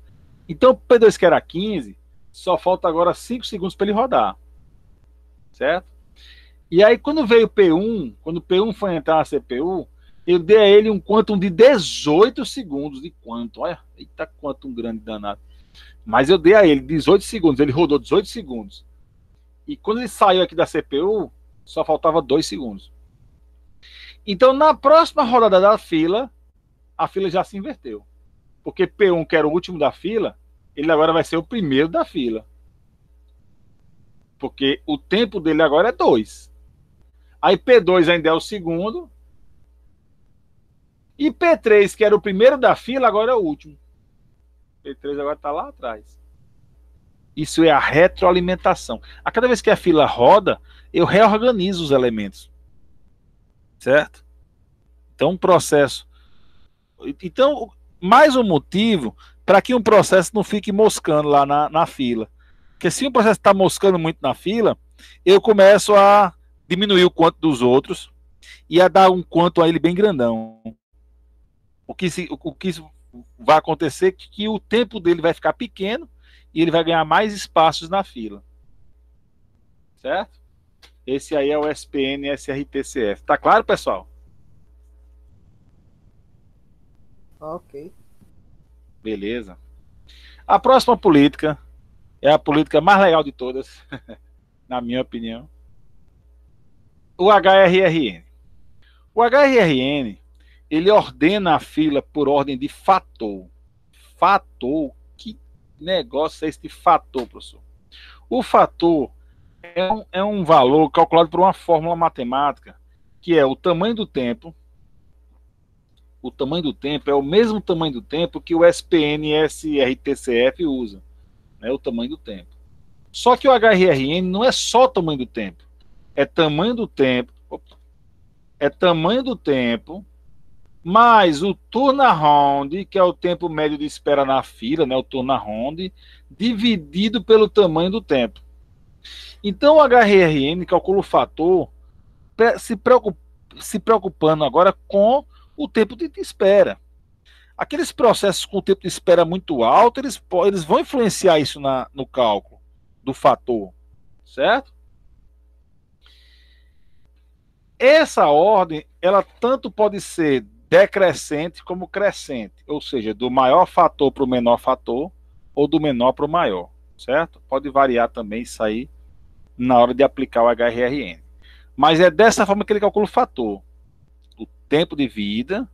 Então, o P2 que era 15, só falta agora 5 segundos para ele rodar. Certo? E aí, quando veio o P1, quando o P1 foi entrar na CPU, eu dei a ele um quantum de 18 segundos de quantum. Olha, eita, quantum grande danado. Mas eu dei a ele 18 segundos, ele rodou 18 segundos. E quando ele saiu aqui da CPU, só faltava 2 segundos. Então, na próxima rodada da fila, a fila já se inverteu. Porque P1, que era o último da fila, ele agora vai ser o primeiro da fila. Porque o tempo dele agora é 2. Aí P2 ainda é o segundo. E P3, que era o primeiro da fila, agora é o último. P3 agora está lá atrás. Isso é a retroalimentação. A cada vez que a fila roda, eu reorganizo os elementos. Certo? Então, um processo... Então, mais um motivo para que um processo não fique moscando lá na fila. Porque se um processo está moscando muito na fila, eu começo a diminuir o quanto dos outros e a dar um quanto a ele bem grandão. O que vai acontecer é que o tempo dele vai ficar pequeno e ele vai ganhar mais espaços na fila. Certo? Esse aí é o SPN SRTCF. Tá claro, pessoal? Ok. Beleza. A próxima política é a política mais legal de todas, na minha opinião. O HRRN. O HRRN, ele ordena a fila por ordem de fator. Fator? Que negócio é esse de fator, professor? O fator é um valor calculado por uma fórmula matemática, que é o tamanho do tempo. O tamanho do tempo é o mesmo tamanho do tempo que o SPN SRTCF usa. Né, o tamanho do tempo. Só que o HRRN não é só o tamanho do tempo. É tamanho do tempo. É tamanho do tempo mais o turnaround, que é o tempo médio de espera na fila, né, o turnaround, dividido pelo tamanho do tempo. Então o HRRN calcula o fator se preocupando agora com o tempo de espera. Aqueles processos com o tempo de espera muito alto, eles vão influenciar isso no cálculo do fator, certo? Essa ordem, ela tanto pode ser decrescente como crescente, ou seja, do maior fator para o menor fator, ou do menor para o maior, certo? Pode variar também isso aí na hora de aplicar o HRRN. Mas é dessa forma que ele calcula o fator. O tempo de vida,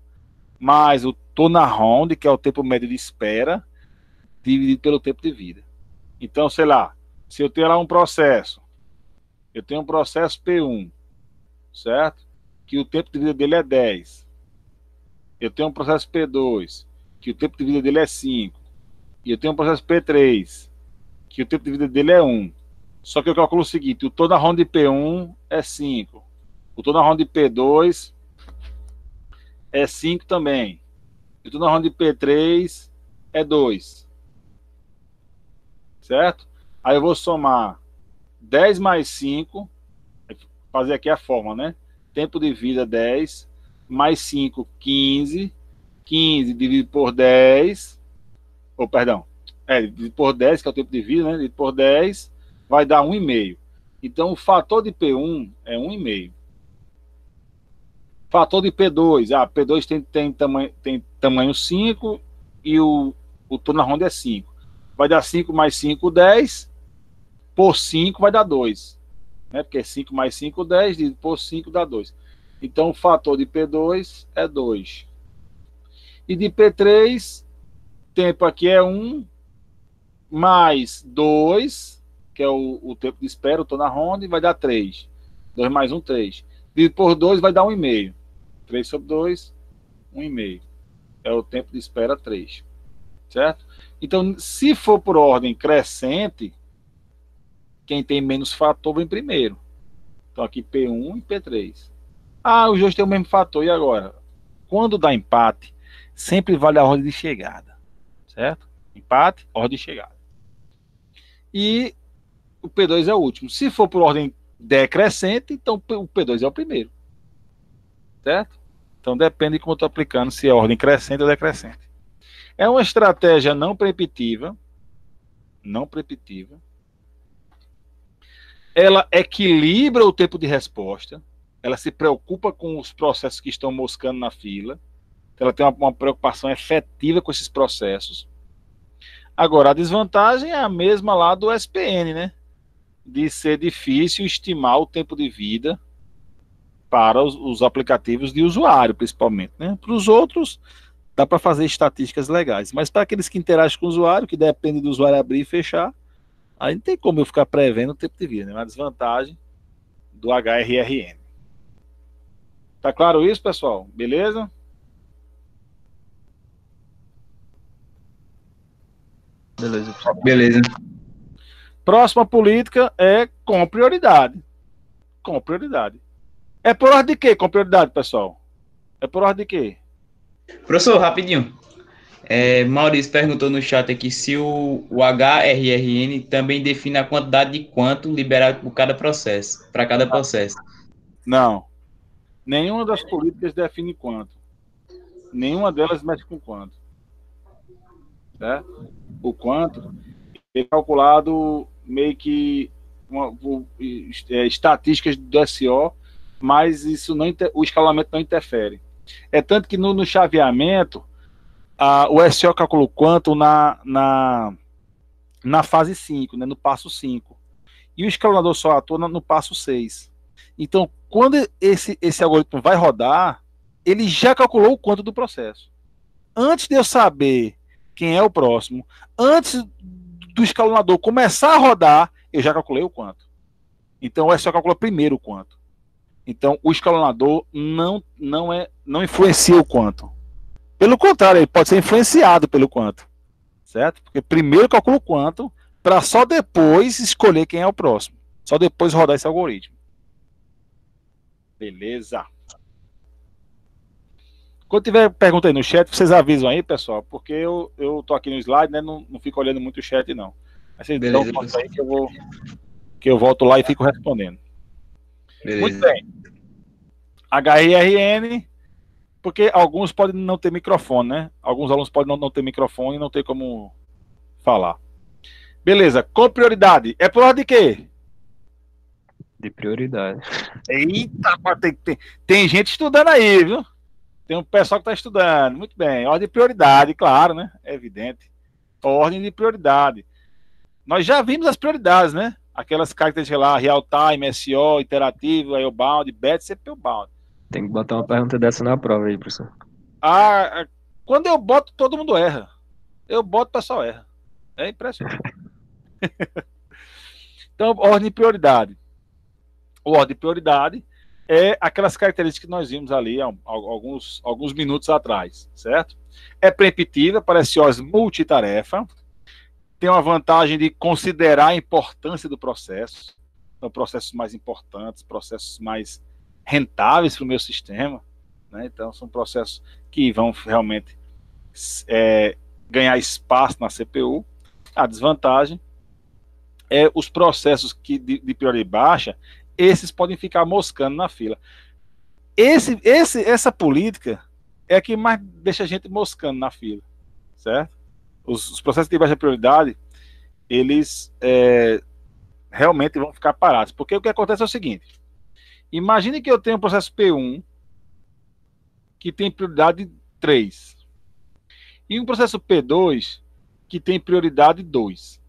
mais o turnaround, que é o tempo médio de espera, dividido pelo tempo de vida. Então, sei lá, se eu tenho lá um processo, eu tenho um processo P1, certo? Que o tempo de vida dele é 10. Eu tenho um processo P2, que o tempo de vida dele é 5. E eu tenho um processo P3, que o tempo de vida dele é 1. Só que eu calculo o seguinte, o toda ronda de P1 é 5. O toda ronda de P2 é 5 também. E o toda ronda de P3 é 2. Certo? Aí eu vou somar 10 mais 5, fazer aqui a forma, né? Tempo de vida 10, mais 5, 15. 15 dividido por 10, dividido por 10, que é o tempo de vida, né? Dividido por 10, vai dar 1,5. Então, o fator de P1 é 1,5. Fator de P2, P2 tem tamanho 5 e o tô na ronda é 5. Vai dar 5 mais 5, 10, por 5 vai dar 2. Né? Porque 5 mais 5, 10, dividido por 5 dá 2. Então, o fator de P2 é 2. E de P3, tempo aqui é 1, mais 2, que é o tempo de espera, eu estou na ronda, e vai dar 3. 2 mais 1, 3. Dividido por 2 vai dar 1,5. 3 sobre 2, 1,5. É o tempo de espera 3. Certo? Então, se for por ordem crescente, quem tem menos fator vem primeiro. Então, aqui P1 e P3. Os dois têm o mesmo fator, e agora? Quando dá empate, sempre vale a ordem de chegada, certo? Empate, ordem de chegada. E o P2 é o último. Se for por ordem decrescente, então o P2 é o primeiro, certo? Então depende de como eu estou aplicando, se é ordem crescente ou decrescente. É uma estratégia não preemptiva, ela equilibra o tempo de resposta, ela se preocupa com os processos que estão moscando na fila, ela tem uma preocupação efetiva com esses processos. Agora, a desvantagem é a mesma lá do SPN, né? De ser difícil estimar o tempo de vida para os aplicativos de usuário, principalmente, né? Para os outros, dá para fazer estatísticas legais. Mas para aqueles que interagem com o usuário, que depende do usuário abrir e fechar, aí não tem como eu ficar prevendo o tempo de vida, né? Uma desvantagem do HRRN. Tá claro isso, pessoal? Beleza? Beleza. Próxima política é com prioridade. Com prioridade. É por ordem de quê com prioridade, pessoal? É por ordem de quê? Professor, rapidinho. Maurício perguntou no chat aqui se o HRRN também define a quantidade de quanto liberado por cada processo, para cada processo. Não. Nenhuma das políticas define quanto. Nenhuma delas mexe com quanto. Certo? O quanto é calculado meio que estatísticas do SO, mas isso o escalamento não interfere. É tanto que no chaveamento, o SO calcula o quanto na fase 5, né, no passo 5. E o escalonador só atua no passo 6. Então, quando esse algoritmo vai rodar, ele já calculou o quanto do processo. Antes de eu saber quem é o próximo, antes do escalonador começar a rodar, eu já calculei o quanto. Então, o SO calcula primeiro o quanto. Então, o escalonador não influencia o quanto. Pelo contrário, ele pode ser influenciado pelo quanto. Certo? Porque primeiro calcula o quanto, para só depois escolher quem é o próximo. Só depois rodar esse algoritmo. Beleza. Quando tiver pergunta aí no chat, vocês avisam aí, pessoal, porque eu tô aqui no slide, né? Não fico olhando muito o chat, não. Mas vocês dão um ponto aí que eu volto lá e fico respondendo. Beleza. Muito bem. HRRN, porque alguns podem não ter microfone, né? Alguns alunos podem não ter microfone e não ter como falar. Beleza. Com prioridade. É por ordem de quê? De prioridade. Eita, tem gente estudando aí, viu? Tem um pessoal que está estudando. Muito bem. Ordem de prioridade, claro, né? É evidente. Ordem de prioridade. Nós já vimos as prioridades, né? Aquelas características lá, real time, SO, interativo, IOBound, BET, CPUBound. Tem que botar uma pergunta dessa na prova aí, professor. Quando eu boto, todo mundo erra. Eu boto, o pessoal erra. É impressionante. Então, ordem de prioridade. O ordem de prioridade é aquelas características que nós vimos ali há alguns minutos atrás, certo? É preemptiva para SOs multitarefa, tem uma vantagem de considerar a importância do processo. São processos mais importantes, processos mais rentáveis para o meu sistema, né? Então, são processos que vão realmente ganhar espaço na CPU. A desvantagem é os processos de prioridade baixa, esses podem ficar moscando na fila. Essa política é a que mais deixa a gente moscando na fila, certo? Os processos de baixa prioridade, eles realmente vão ficar parados, porque o que acontece é o seguinte: imagine que eu tenho um processo P1 que tem prioridade 3 e um processo P2 que tem prioridade 2.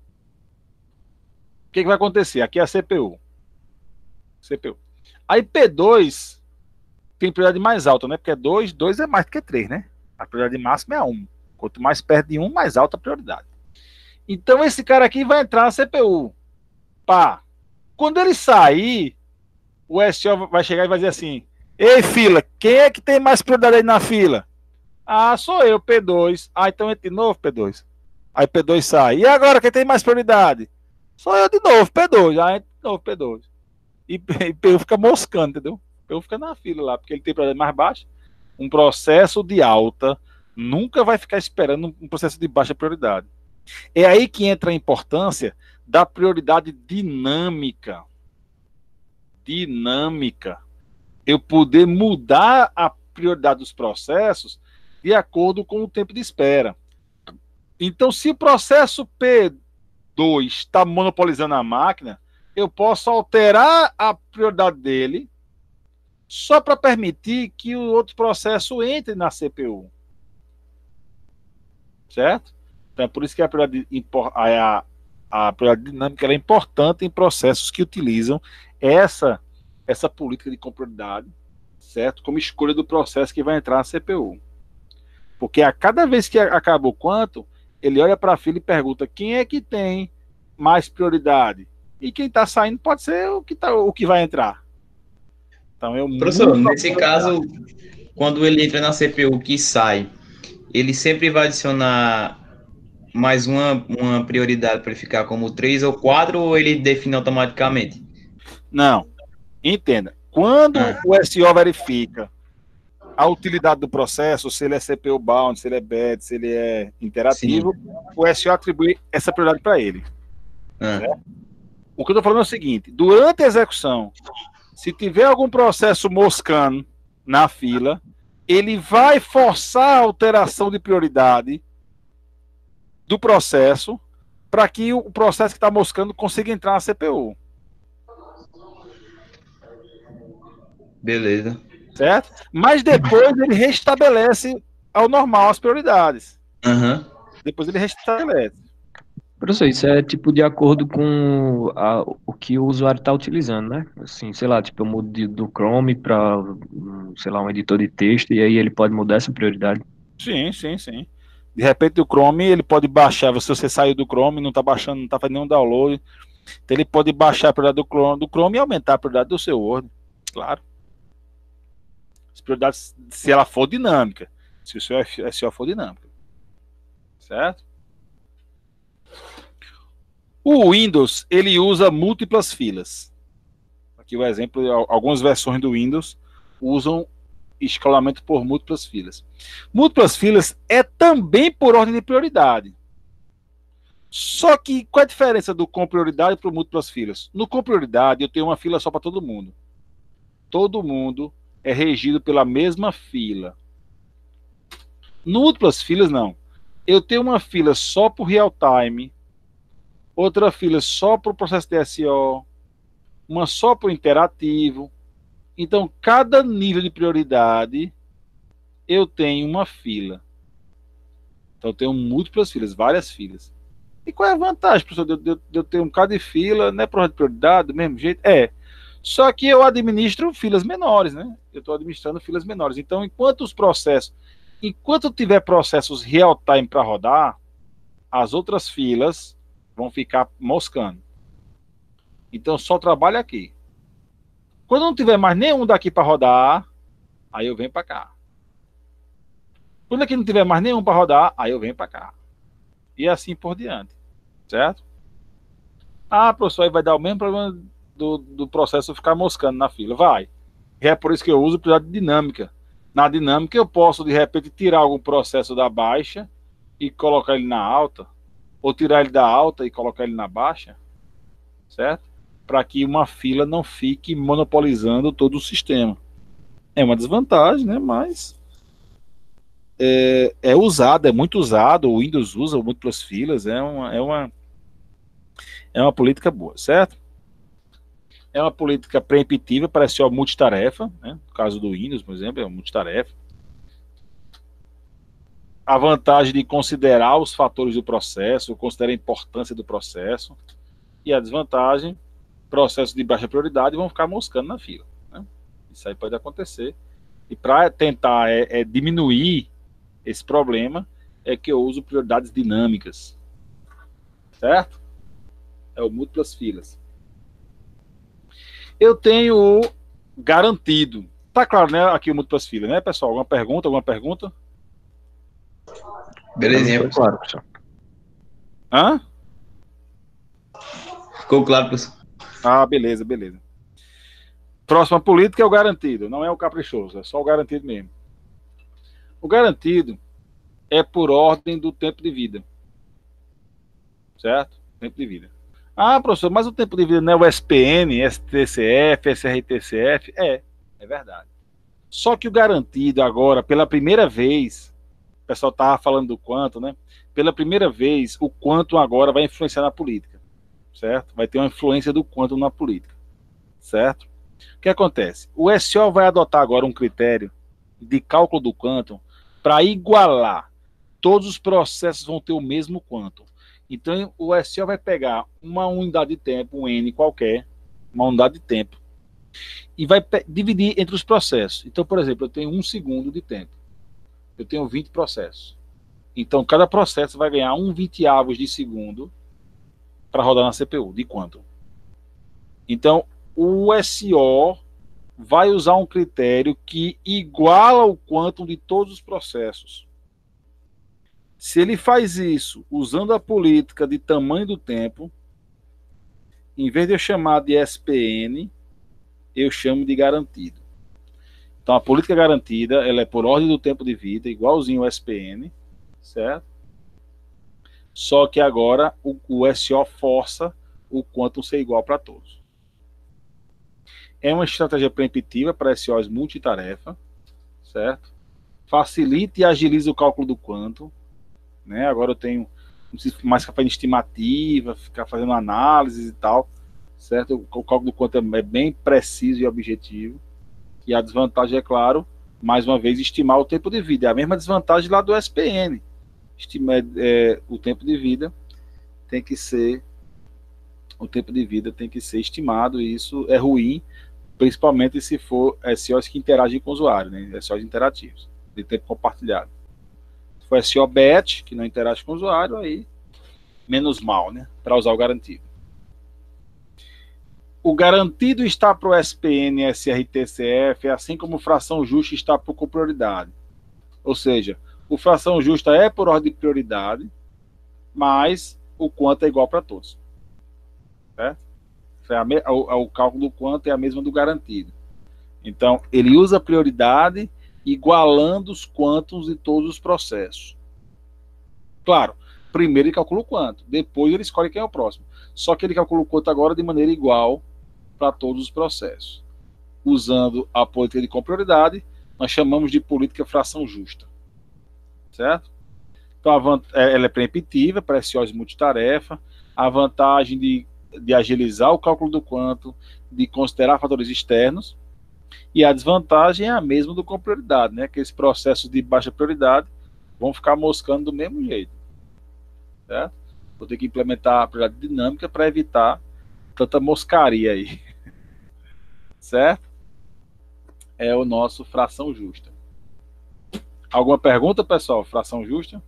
O que vai acontecer? Aqui é a CPU. Aí P2 tem prioridade mais alta, né? Porque 2 é mais do que 3, né? A prioridade máxima é a 1. Quanto mais perto de 1, mais alta a prioridade. Então esse cara aqui vai entrar na CPU. Pá. Quando ele sair, o SO vai chegar e vai dizer assim: ei, fila, quem é que tem mais prioridade aí na fila? Ah, sou eu, P2. Ah, então entra de novo, P2. Aí P2 sai. E agora, quem tem mais prioridade? Sou eu de novo, P2. Ah, entra de novo, P2. E P1 fica moscando, entendeu? P1 fica na fila lá, porque ele tem prioridade mais baixa. Um processo de alta nunca vai ficar esperando um processo de baixa prioridade. É aí que entra a importância da prioridade dinâmica. Eu poder mudar a prioridade dos processos de acordo com o tempo de espera. Então, se o processo P2 está monopolizando a máquina, eu posso alterar a prioridade dele só para permitir que o outro processo entre na CPU. Certo? Então, é por isso que a prioridade dinâmica é importante em processos que utilizam essa política de prioridade, certo? Como escolha do processo que vai entrar na CPU. Porque a cada vez que acaba o quanto, ele olha para a fila e pergunta quem é que tem mais prioridade. E quem está saindo pode ser o que vai entrar. Então, professor, nesse caso, quando ele entra na CPU que sai, ele sempre vai adicionar mais uma prioridade para ele ficar como 3 ou 4, ou ele define automaticamente? Não. Entenda. Quando o SO verifica a utilidade do processo, se ele é CPU bound, se ele é BED, se ele é interativo, sim, o SO atribui essa prioridade para ele. O que eu estou falando é o seguinte: durante a execução, se tiver algum processo moscando na fila, ele vai forçar a alteração de prioridade do processo para que o processo que está moscando consiga entrar na CPU. Beleza. Certo? Mas depois ele restabelece ao normal as prioridades. Depois ele restabelece. Professor, isso é tipo de acordo com o que o usuário está utilizando, né? Assim, sei lá, tipo eu mudo do Chrome para, sei lá, um editor de texto e aí ele pode mudar essa prioridade. Sim. De repente o Chrome, ele pode baixar, se você saiu do Chrome, não está baixando, não está fazendo nenhum download, então ele pode baixar a prioridade do Chrome e aumentar a prioridade do seu Word, claro. As prioridades, se ela for dinâmica, se o seu SO for dinâmica. Certo? O Windows, ele usa múltiplas filas. Aqui o exemplo, algumas versões do Windows usam escalamento por múltiplas filas. Múltiplas filas é também por ordem de prioridade. Só que qual é a diferença do com prioridade para múltiplas filas? No com prioridade eu tenho uma fila só para todo mundo. Todo mundo é regido pela mesma fila. No múltiplas filas não. Eu tenho uma fila só para o real time, outra fila só para o processo DSO, uma só para o interativo. Então, cada nível de prioridade, eu tenho uma fila. Então, eu tenho múltiplas filas, várias filas. E qual é a vantagem, professor, de eu ter um bocado de fila, né, por ordem de prioridade, do mesmo jeito? Só que eu administro filas menores, né? Eu estou administrando filas menores. Então, enquanto tiver processos real-time para rodar, as outras filas vão ficar moscando. Então, só trabalho aqui. Quando não tiver mais nenhum daqui para rodar, aí eu venho para cá. Quando aqui não tiver mais nenhum para rodar, aí eu venho para cá. E assim por diante. certo? Ah, professor, aí vai dar o mesmo problema do processo ficar moscando na fila. Vai. E é por isso que eu uso prioridade dinâmica. Na dinâmica eu posso, de repente, tirar algum processo da baixa e colocar ele na alta, ou tirar ele da alta e colocar ele na baixa, certo? Para que uma fila não fique monopolizando todo o sistema. É uma desvantagem, né? Mas é usado, é muito usado, o Windows usa múltiplas filas, é uma política boa, certo? É uma política preemptiva para SEO multitarefa, né? No caso do Windows, por exemplo, é uma multitarefa. A vantagem de considerar os fatores do processo, considerar a importância do processo, e a desvantagem, processos de baixa prioridade vão ficar moscando na fila, né? Isso aí pode acontecer. E para tentar diminuir esse problema, é que eu uso prioridades dinâmicas, certo? É o múltiplas filas. Eu tenho o garantido. Tá claro, né? Aqui o múltiplas filas, né, pessoal? Alguma pergunta? Alguma pergunta? Belezinha, Foi claro, professor. Hã? Ficou claro, professor. Ah, beleza, beleza. Próxima política é o garantido, não é o caprichoso, é só o garantido mesmo. O garantido é por ordem do tempo de vida, certo? Tempo de vida. Ah, professor, mas o tempo de vida não é o SPN, STCF, SRTCF? É verdade. Só que o garantido agora, pela primeira vez, o pessoal estava falando do quanto, né? Pela primeira vez, o quanto agora vai influenciar na política, certo? Vai ter uma influência do quanto na política, certo? O que acontece? O SO vai adotar agora um critério de cálculo do quantum para igualar. Todos os processos vão ter o mesmo quantum. Então, o SO vai pegar uma unidade de tempo, um N qualquer, uma unidade de tempo, e vai dividir entre os processos. Então, por exemplo, eu tenho 1 segundo de tempo. Eu tenho 20 processos. Então, cada processo vai ganhar 1/20 de segundo para rodar na CPU, de quantum. Então, o SO vai usar um critério que iguala o quantum de todos os processos. Se ele faz isso usando a política de tamanho do tempo, em vez de eu chamar de SPN, eu chamo de garantido. Então, a política garantida, ela é por ordem do tempo de vida, igualzinho ao SPN, certo? Só que agora o SO força o quantum ser igual para todos. É uma estratégia preemptiva para SOs multitarefa, certo? Facilita e agiliza o cálculo do quantum, né? Agora eu tenho, não preciso mais ficar fazendo estimativa, ficar fazendo análises e tal, certo? O cálculo do quantum é bem preciso e objetivo. E a desvantagem, é claro, mais uma vez, estimar o tempo de vida. É a mesma desvantagem lá do SPN. O tempo de vida tem que ser estimado, e isso é ruim, principalmente se for SOs que interagem com o usuário, né? SOs interativos, de tempo compartilhado. Se for SO batch, que não interage com o usuário, aí menos mal, né? Para usar o garantido. O garantido está para o SPN e SRTCF, assim como fração justa está por prioridade. Ou seja, o fração justa é por ordem de prioridade, mas o quanto é igual para todos. Certo? O cálculo do quanto é a mesma do garantido. Então, ele usa a prioridade igualando os quantums de todos os processos. Claro, primeiro ele calcula o quanto, depois ele escolhe quem é o próximo. Só que ele calcula o quanto agora de maneira igual para todos os processos. Usando a política de prioridade, nós chamamos de política fração justa. Certo? Então, ela é preemptiva para SOs multitarefa. A vantagem de agilizar o cálculo do quantum, de considerar fatores externos. E a desvantagem é a mesma do com prioridade, né? Que esses processos de baixa prioridade vão ficar moscando do mesmo jeito. Certo? Vou ter que implementar a prioridade dinâmica para evitar tanta moscaria aí. Certo? É o nosso fração justa. Alguma pergunta, pessoal? Fração justa?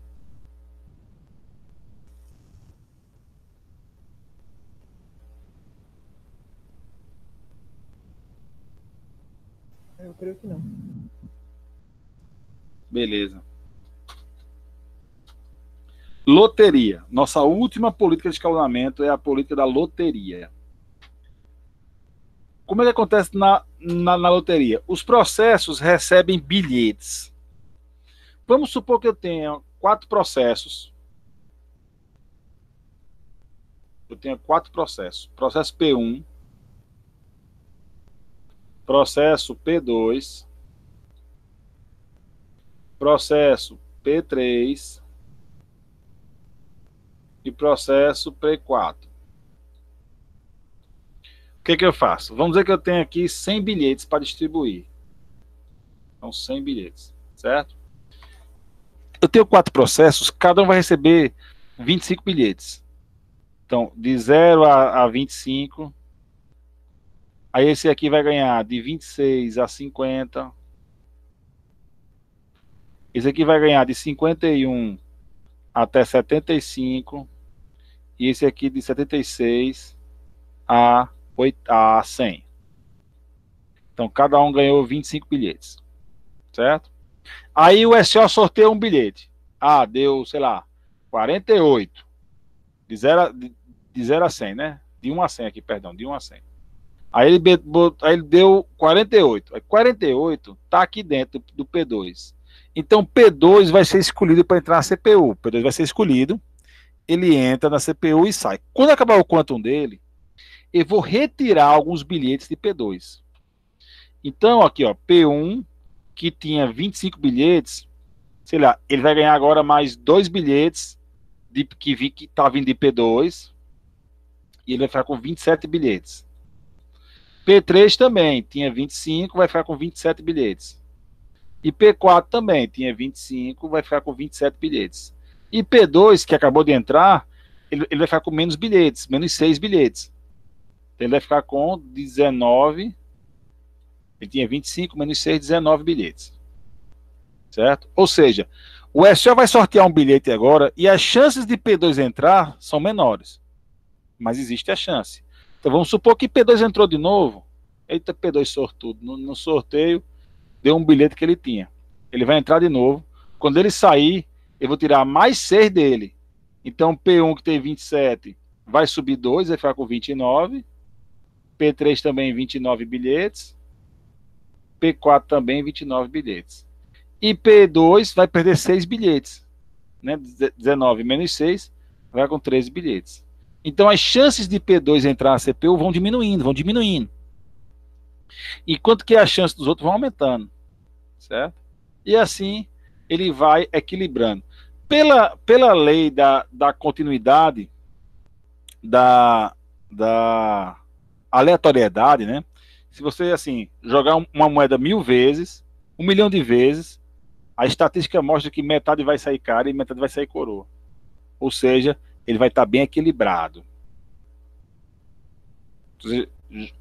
Eu creio que não. Beleza. Loteria. Nossa última política de escalonamento é a política da loteria. Como é que acontece na loteria? Os processos recebem bilhetes. Vamos supor que eu tenha 4 processos. Eu tenho 4 processos. Processo P1, processo P2, processo P3 e processo P4. O que eu faço? Vamos dizer que eu tenho aqui 100 bilhetes para distribuir. São 100 bilhetes, certo? Eu tenho 4 processos, cada um vai receber 25 bilhetes. Então, de 0 a 25. Aí esse aqui vai ganhar de 26 a 50. Esse aqui vai ganhar de 51 até 75. E esse aqui de 76 a 100. Então, cada um ganhou 25 bilhetes. Certo? Aí o SO sorteia um bilhete. Ah, deu, sei lá, 48. De 0 a 100, né? De 1 a 100 aqui, perdão, de 1 a 100. Aí ele deu 48. Aí 48 tá aqui dentro do P2. Então P2 vai ser escolhido para entrar na CPU. P2 vai ser escolhido, ele entra na CPU e sai. Quando acabar o quantum dele, eu vou retirar alguns bilhetes de P2. Então aqui, ó, P1, que tinha 25 bilhetes, sei lá, ele vai ganhar agora mais 2 bilhetes que tá vindo de P2, e ele vai ficar com 27 bilhetes. P3 também tinha 25, vai ficar com 27 bilhetes. E P4 também tinha 25, vai ficar com 27 bilhetes. E P2, que acabou de entrar, ele vai ficar com menos bilhetes, menos 6 bilhetes. Então ele vai ficar com 19, ele tinha 25, menos 6, 19 bilhetes. Certo? Ou seja, o SO vai sortear um bilhete agora e as chances de P2 entrar são menores. Mas existe a chance. Então vamos supor que P2 entrou de novo. Eita, P2 sortudo. No sorteio, deu um bilhete que ele tinha. Ele vai entrar de novo. Quando ele sair, eu vou tirar mais 6 dele. Então P1, que tem 27, vai subir 2, vai ficar com 29. P3 também 29 bilhetes. P4 também 29 bilhetes. E P2 vai perder 6 bilhetes. Né? 19 menos 6, vai com 13 bilhetes. Então as chances de P2 entrar na CPU vão diminuindo, vão diminuindo. Enquanto que as chances dos outros vão aumentando. Certo? E assim ele vai equilibrando. Pela lei da continuidade, da aleatoriedade, né? Se você assim jogar uma moeda 1000 vezes, 1 milhão de vezes, a estatística mostra que metade vai sair cara e metade vai sair coroa. Ou seja, ele vai estar bem equilibrado.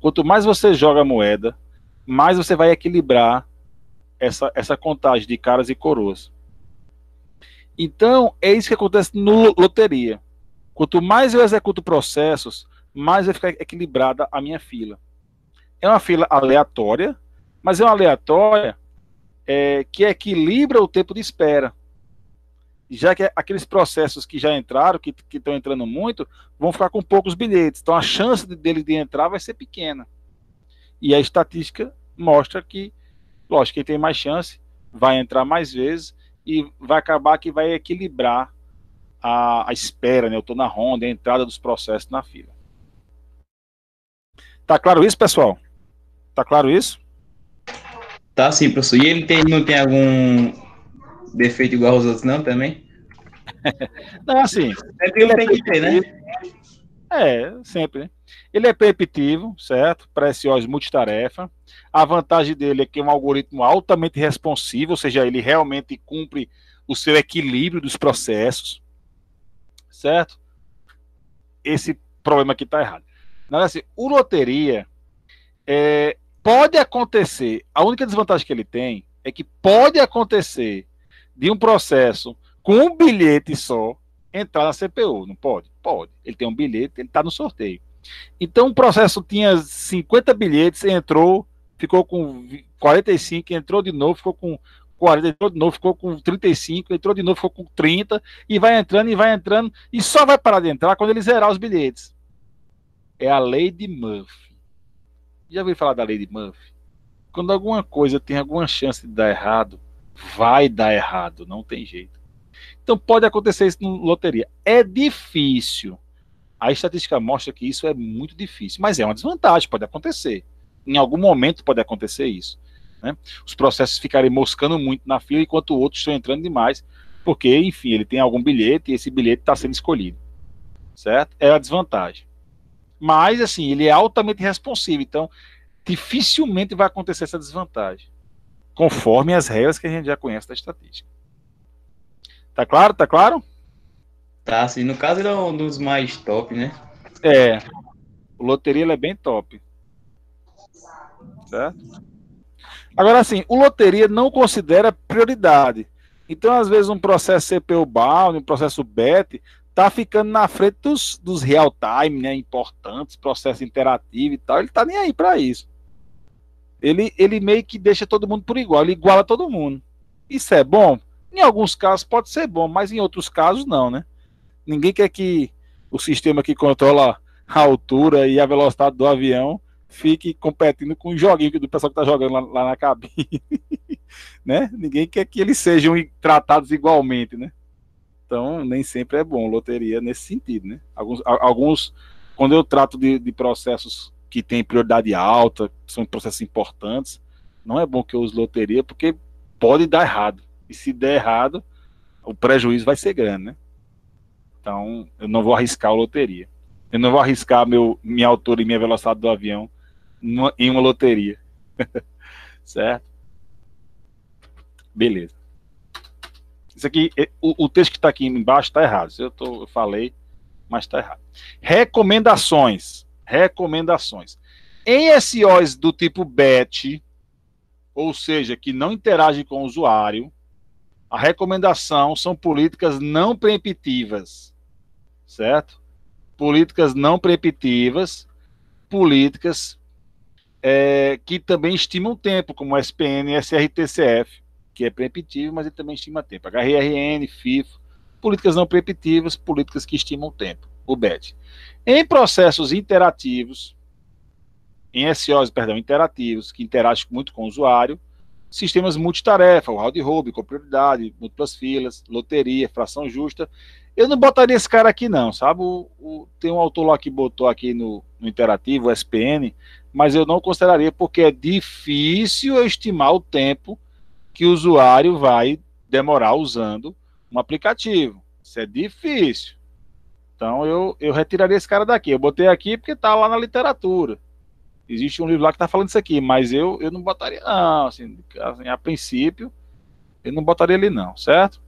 Quanto mais você joga a moeda, mais você vai equilibrar essa contagem de caras e coroas. Então, é isso que acontece no loteria. Quanto mais eu executo processos, mais vai ficar equilibrada a minha fila. É uma fila aleatória, mas é uma aleatória que equilibra o tempo de espera. Já que aqueles processos que já entraram, que estão entrando muito, vão ficar com poucos bilhetes. Então a chance dele de entrar vai ser pequena. E a estatística mostra que, lógico, quem tem mais chance vai entrar mais vezes e vai acabar que vai equilibrar a espera, né? Eu estou na ronda, a entrada dos processos na fila. Tá claro isso, pessoal? Tá claro isso? Tá sim, professor. E ele não tem algum defeito igual aos outros, não, também? Não, assim... Sempre tem que ter, né? Sempre, né? Ele é preditivo, certo? Para SOs multitarefa. A vantagem dele é que é um algoritmo altamente responsivo, ou seja, ele realmente cumpre o seu equilíbrio dos processos, certo? Esse problema aqui está errado. Mas, assim, o loteria pode acontecer, a única desvantagem que ele tem é que pode acontecer de um processo com um bilhete só entrar na CPU, não pode? Pode. Ele tem um bilhete, ele está no sorteio. Então o processo tinha 50 bilhetes, entrou, ficou com 45, entrou de novo, ficou com 40, entrou de novo, ficou com 35, entrou de novo, ficou com 30, e vai entrando, e só vai parar de entrar quando ele zerar os bilhetes. É a lei de Murphy. Já ouviu falar da lei de Murphy? Quando alguma coisa tem alguma chance de dar errado, vai dar errado, não tem jeito. Então pode acontecer isso na loteria. É difícil. A estatística mostra que isso é muito difícil, mas é uma desvantagem, pode acontecer. Em algum momento pode acontecer isso. Né? Os processos ficarem moscando muito na fila, enquanto outros estão entrando demais, porque, enfim, ele tem algum bilhete e esse bilhete está sendo escolhido. Certo? É a desvantagem. Mas, assim, ele é altamente responsivo, então dificilmente vai acontecer essa desvantagem, conforme as regras que a gente já conhece da estatística. Tá claro? Tá claro? Tá, assim, no caso ele é um dos mais top, né? É. O loteria ele é bem top. Certo? Agora, assim, o loteria não considera prioridade. Então, às vezes, um processo CPU bound, um processo BET, tá ficando na frente dos real time, né, importantes, processo interativo e tal. Ele tá nem aí para isso. Ele meio que deixa todo mundo por igual, ele iguala todo mundo. Isso é bom? Em alguns casos pode ser bom, mas em outros casos não, né? Ninguém quer que o sistema que controla a altura e a velocidade do avião fique competindo com o joguinho do pessoal que está jogando lá na cabine. Né? Ninguém quer que eles sejam tratados igualmente, né? Então, nem sempre é bom loteria nesse sentido, né? Alguns quando eu trato de processos que têm prioridade alta, são processos importantes, não é bom que eu use loteria, porque pode dar errado. E se der errado, o prejuízo vai ser grande, né? Então, eu não vou arriscar a loteria. Eu não vou arriscar minha altura e minha velocidade do avião em uma loteria. Certo? Beleza. Isso aqui, o texto que está aqui embaixo está errado. Eu falei, mas está errado. Recomendações. Em SOs do tipo BET, ou seja, que não interagem com o usuário, a recomendação são políticas não preemptivas, certo? Políticas não preemptivas, políticas que também estimam tempo, como o SPN e SRTCF, que é preemptivo, mas ele também estima tempo. HRRN, FIFO, políticas não preemptivas, políticas que estimam tempo, o BET. Em processos interativos, em SOs, interativos, que interagem muito com o usuário, sistemas multitarefa, o round robin, com prioridade, múltiplas filas, loteria, fração justa. Eu não botaria esse cara aqui não, sabe? Tem um autor lá que botou aqui no interativo, o SPN, mas eu não consideraria porque é difícil eu estimar o tempo que o usuário vai demorar usando um aplicativo. Isso é difícil. Então eu retiraria esse cara daqui. Eu botei aqui porque está lá na literatura. Existe um livro lá que está falando isso aqui, mas eu não botaria não, assim, a princípio, eu não botaria ali não, certo?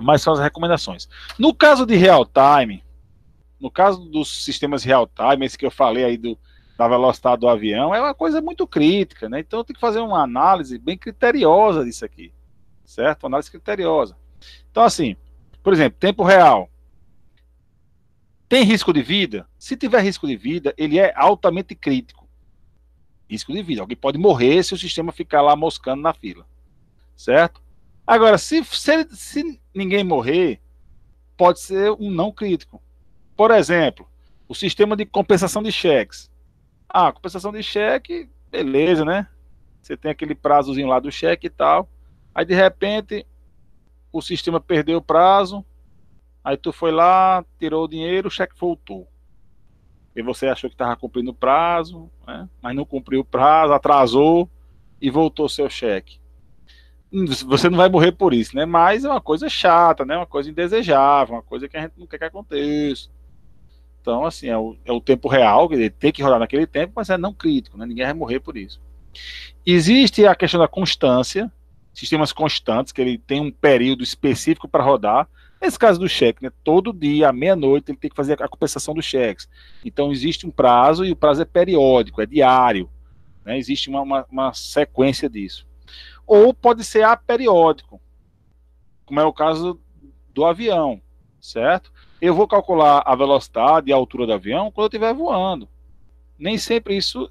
Mas são as recomendações. No caso de real-time, no caso dos sistemas real-time, esse que eu falei aí da velocidade do avião, é uma coisa muito crítica, né? Então tem que fazer uma análise bem criteriosa disso aqui, certo? Uma análise criteriosa. Então assim, por exemplo, tempo real. Tem risco de vida? Se tiver risco de vida, ele é altamente crítico. Risco de vida. Alguém pode morrer se o sistema ficar lá moscando na fila. Certo? Agora, se ninguém morrer, pode ser um não crítico. Por exemplo, o sistema de compensação de cheques. Compensação de cheque, beleza, né? Você tem aquele prazozinho lá do cheque e tal. Aí, de repente, o sistema perdeu o prazo. Aí tu foi lá, tirou o dinheiro, o cheque voltou. E você achou que estava cumprindo o prazo, né? Mas não cumpriu o prazo, atrasou e voltou seu cheque. Você não vai morrer por isso, né? Mas é uma coisa chata, né? Uma coisa indesejável, uma coisa que a gente não quer que aconteça. Então, assim, é o tempo real, ele tem que rodar naquele tempo, mas é não crítico, né? Ninguém vai morrer por isso. Existe a questão da constância, sistemas constantes, que ele tem um período específico para rodar. Nesse caso do cheque, né, todo dia, à meia-noite, ele tem que fazer a compensação dos cheques. Então, existe um prazo, e o prazo é periódico, é diário. Né, existe uma sequência disso. Ou pode ser aperiódico, como é o caso do avião, certo? Eu vou calcular a velocidade e a altura do avião quando eu estiver voando. Nem sempre isso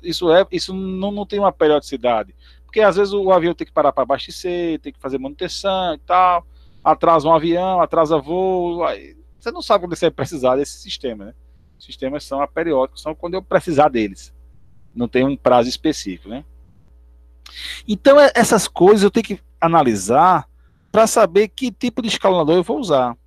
não tem uma periodicidade. Porque às vezes o avião tem que parar para abastecer, tem que fazer manutenção e tal, atrasa um avião, atrasa voo, aí você não sabe quando você vai precisar desse sistema, né? Os sistemas são aperiódicos, são quando eu precisar deles. Não tem um prazo específico, né? Então, essas coisas eu tenho que analisar para saber que tipo de escalonador eu vou usar.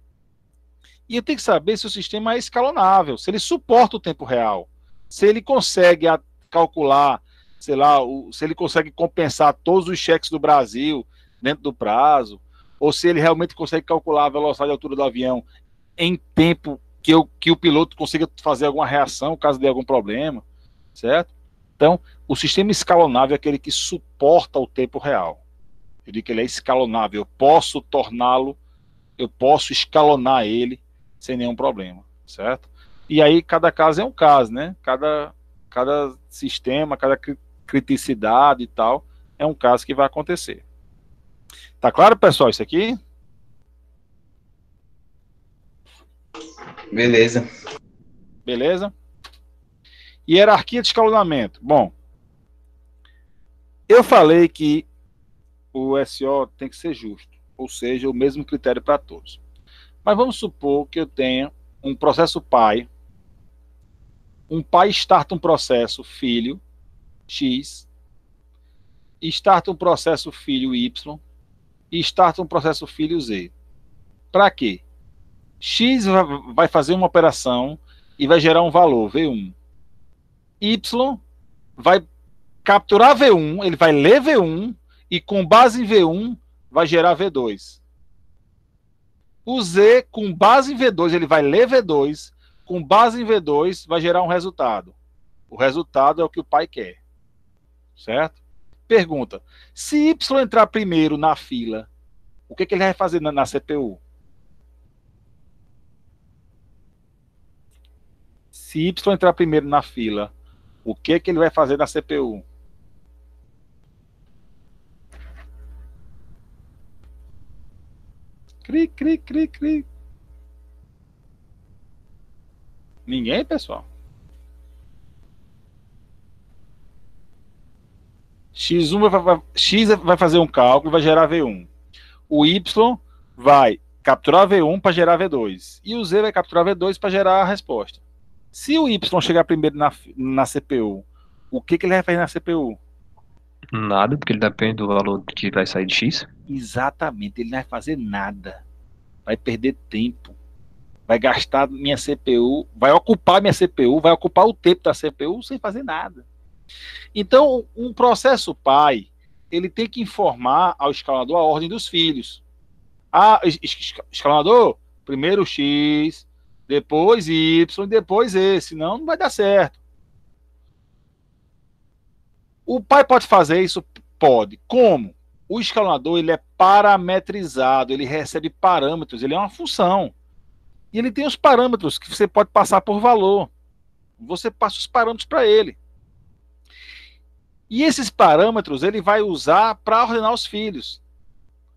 E eu tenho que saber se o sistema é escalonável, se ele suporta o tempo real, se ele consegue calcular, sei lá, se ele consegue compensar todos os cheques do Brasil dentro do prazo, ou se ele realmente consegue calcular a velocidade e altura do avião em tempo que o piloto consiga fazer alguma reação caso dê algum problema, certo? Então, o sistema escalonável é aquele que suporta o tempo real. Eu digo que ele é escalonável, eu posso torná-lo, eu posso escalonar ele sem nenhum problema, certo? E aí cada caso é um caso, né? Cada sistema, cada criticidade e tal, é um caso que vai acontecer. Tá claro, pessoal, isso aqui? Beleza. Beleza? Hierarquia de escalonamento. Bom, eu falei que o SO tem que ser justo, ou seja, o mesmo critério para todos. Mas vamos supor que eu tenha um processo pai, um pai starta um processo filho, X, e starta um processo filho Y, e starta um processo filho Z. Para quê? X vai fazer uma operação e vai gerar um valor, V1. Y vai capturar V1, ele vai ler V1, e com base em V1 vai gerar V2. O Z, com base em V2, ele vai ler V2, com base em V2 vai gerar um resultado. O resultado é o que o pai quer. Certo? Pergunta, se Y entrar primeiro na fila, o que ele vai fazer na CPU? Se Y entrar primeiro na fila, o que ele vai fazer na CPU? Cri, cri, cri, cri. Ninguém, pessoal? X1 X vai fazer um cálculo e vai gerar V1. O Y vai capturar V1 para gerar V2. E o Z vai capturar V2 para gerar a resposta. Se o Y chegar primeiro na CPU, o que ele vai fazer na CPU? Nada, porque ele depende do valor que vai sair de X. Exatamente, ele não vai fazer nada. Vai perder tempo. Vai gastar minha CPU, vai ocupar minha CPU, vai ocupar o tempo da CPU sem fazer nada. Então, um processo pai, ele tem que informar ao escalador a ordem dos filhos. Escalador, primeiro X, depois Y, depois E, senão não vai dar certo. O pai pode fazer isso? Pode. Como? O escalonador, ele é parametrizado, ele recebe parâmetros, ele é uma função. E ele tem os parâmetros que você pode passar por valor. Você passa os parâmetros para ele. E esses parâmetros ele vai usar para ordenar os filhos.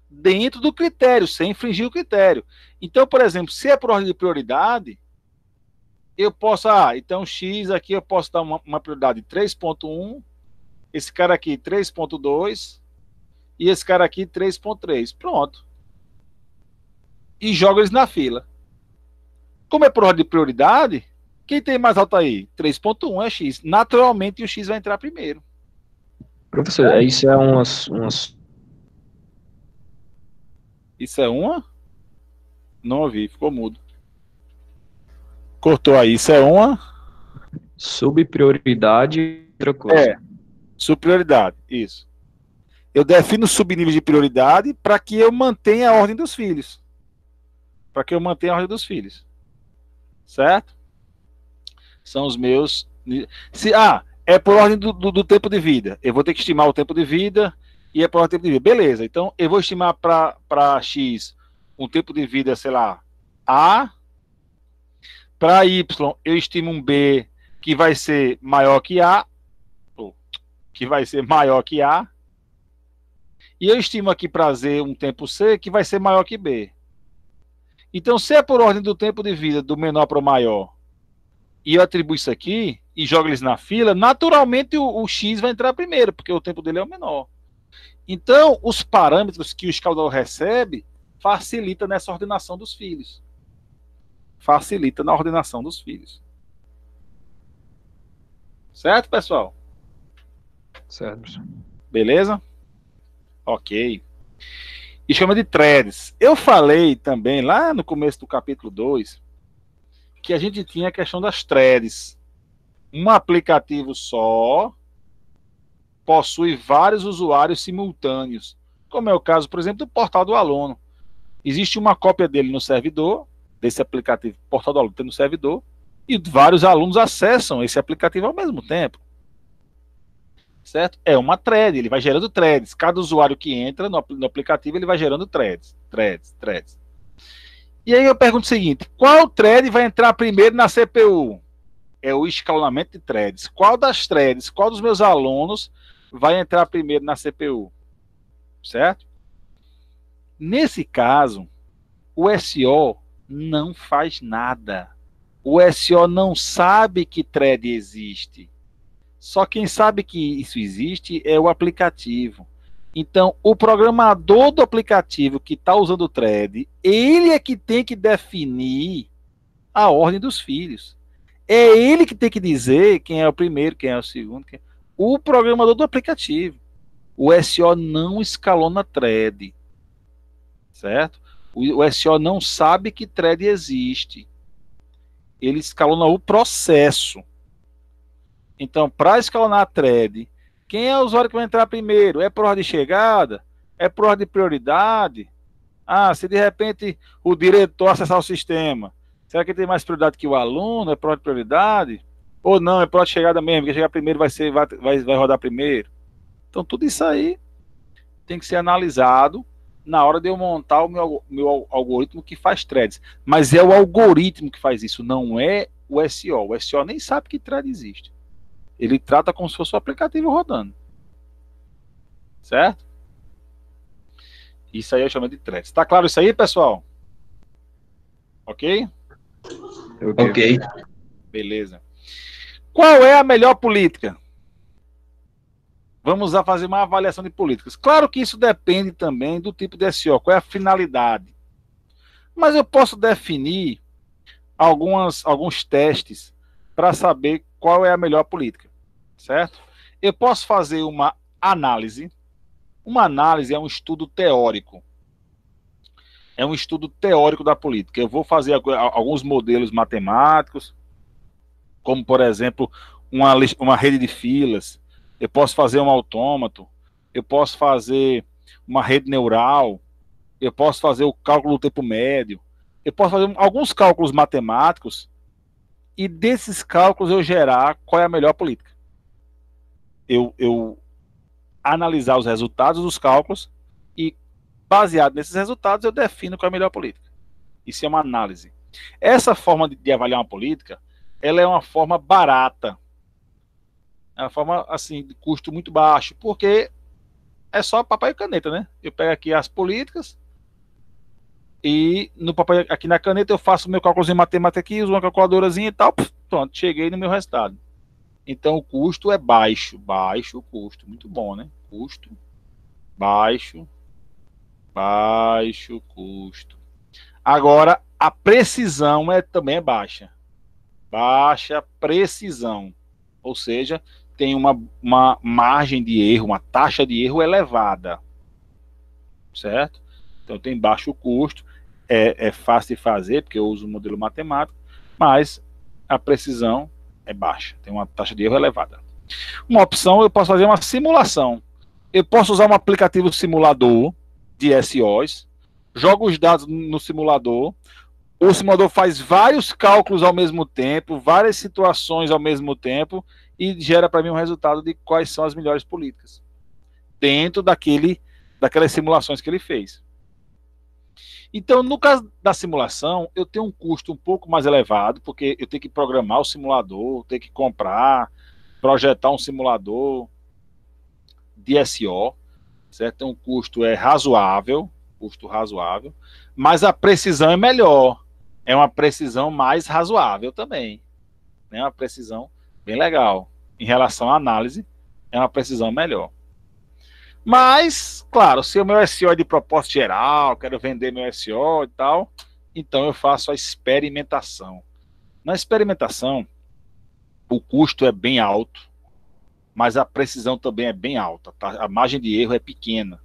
Dentro do critério, sem infringir o critério. Então, por exemplo, se é por ordem de prioridade, eu posso, então X aqui eu posso dar uma prioridade 3.1, esse cara aqui 3.2 e esse cara aqui 3.3. Pronto. E jogo eles na fila. Como é por ordem de prioridade, quem tem mais alto aí? 3.1 é X. Naturalmente o X vai entrar primeiro. Professor, isso é umas... Isso é uma? Não ouvi, ficou mudo. Cortou aí. Isso é uma? Subprioridade, outra coisa. É. Subprioridade, isso. Eu defino subníveis de prioridade para que eu mantenha a ordem dos filhos. Para que eu mantenha a ordem dos filhos. Certo? São os meus... é por ordem do tempo de vida. Eu vou ter que estimar o tempo de vida e é por ordem do tempo de vida. Beleza, então eu vou estimar para X um tempo de vida, sei lá, A. Para Y, eu estimo um B que vai ser maior que A. Que vai ser maior que A. E eu estimo aqui para Z um tempo C que vai ser maior que B. Então, se é por ordem do tempo de vida do menor para o maior, e eu atribuo isso aqui, e jogo eles na fila, naturalmente o X vai entrar primeiro, porque o tempo dele é o menor. Então, os parâmetros que o escalador recebe facilita nessa ordenação dos filhos. Facilita na ordenação dos filhos. Certo, pessoal? Certo. Beleza? Ok. E chama de threads. Eu falei também, lá no começo do capítulo 2, que a gente tinha a questão das threads. Um aplicativo só possui vários usuários simultâneos, como é o caso, por exemplo, do portal do aluno. Existe uma cópia dele no servidor, desse aplicativo, portal do aluno tem no servidor, e vários alunos acessam esse aplicativo ao mesmo tempo. Certo? É uma thread, ele vai gerando threads. Cada usuário que entra no aplicativo, ele vai gerando threads. E aí eu pergunto o seguinte, qual thread vai entrar primeiro na CPU? É o escalonamento de threads. Qual das threads, qual dos meus alunos vai entrar primeiro na CPU? Certo? Nesse caso, o SO não faz nada. O SO não sabe que thread existe. Só quem sabe que isso existe é o aplicativo. Então, o programador do aplicativo que está usando o thread, ele é que tem que definir a ordem dos filhos. É ele que tem que dizer quem é o primeiro, quem é o segundo. O programador do aplicativo. O SO não escalona thread. Certo? O SO não sabe que thread existe. Ele escalona o processo. Então, para escalonar a thread, quem é o usuário que vai entrar primeiro? É por ordem de chegada? É por ordem de prioridade? Ah, se de repente o diretor acessar o sistema, será que ele tem mais prioridade que o aluno? É por ordem de prioridade? Ou não, é por ordem de chegada mesmo? Quem chegar primeiro vai rodar primeiro? Então, tudo isso aí tem que ser analisado na hora de eu montar o meu algoritmo que faz threads. Mas é o algoritmo que faz isso, não é o SO. O SO nem sabe que thread existe. Ele trata como se fosse o aplicativo rodando. Certo? Isso aí eu chamo de threads. Tá claro isso aí, pessoal? Ok? Ok. Beleza. Qual é a melhor política? Vamos fazer uma avaliação de políticas. Claro que isso depende também do tipo de SO, qual é a finalidade. Mas eu posso definir alguns testes para saber qual é a melhor política, certo? Eu posso fazer uma análise. Uma análise é um estudo teórico. É um estudo teórico da política. Eu vou fazer alguns modelos matemáticos, como, por exemplo, uma rede de filas. Eu posso fazer um autômato. Eu posso fazer uma rede neural. Eu posso fazer o cálculo do tempo médio. Eu posso fazer alguns cálculos matemáticos e desses cálculos eu gerar qual é a melhor política. Eu analisar os resultados dos cálculos e, baseado nesses resultados, eu defino qual é a melhor política. Isso é uma análise. Essa forma de avaliar uma política, ela é uma forma barata. É uma forma, assim, de custo muito baixo, porque é só papel e caneta, né? Eu pego aqui as políticas e no papel, aqui na caneta eu faço o meu cálculo em matemática aqui, uso uma calculadorazinha e tal, pronto, cheguei no meu resultado. Então o custo é baixo o custo, muito bom, né? Custo, baixo custo. Agora, a precisão também é baixa. Baixa precisão. Ou seja, tem uma margem de erro, uma taxa de erro elevada. Certo? Então tem baixo custo, é fácil de fazer, porque eu uso o modelo matemático, mas a precisão é baixa, tem uma taxa de erro elevada. Uma opção, eu posso fazer uma simulação. Eu posso usar um aplicativo simulador de SOs, jogo os dados no simulador, o simulador faz vários cálculos ao mesmo tempo, várias situações ao mesmo tempo, e gera para mim um resultado de quais são as melhores políticas, dentro daquelas simulações que ele fez. Então, no caso da simulação, eu tenho um custo um pouco mais elevado, porque eu tenho que programar o simulador, tenho que comprar, projetar um simulador de SO, certo? Então, o custo razoável, mas a precisão é melhor. É uma precisão mais razoável também. É uma precisão bem legal. Em relação à análise, é uma precisão melhor. Mas, claro, se o meu SEO é de propósito geral, quero vender meu SEO e tal, então eu faço a experimentação. Na experimentação, o custo é bem alto, mas a precisão também é bem alta, tá? A margem de erro é pequena.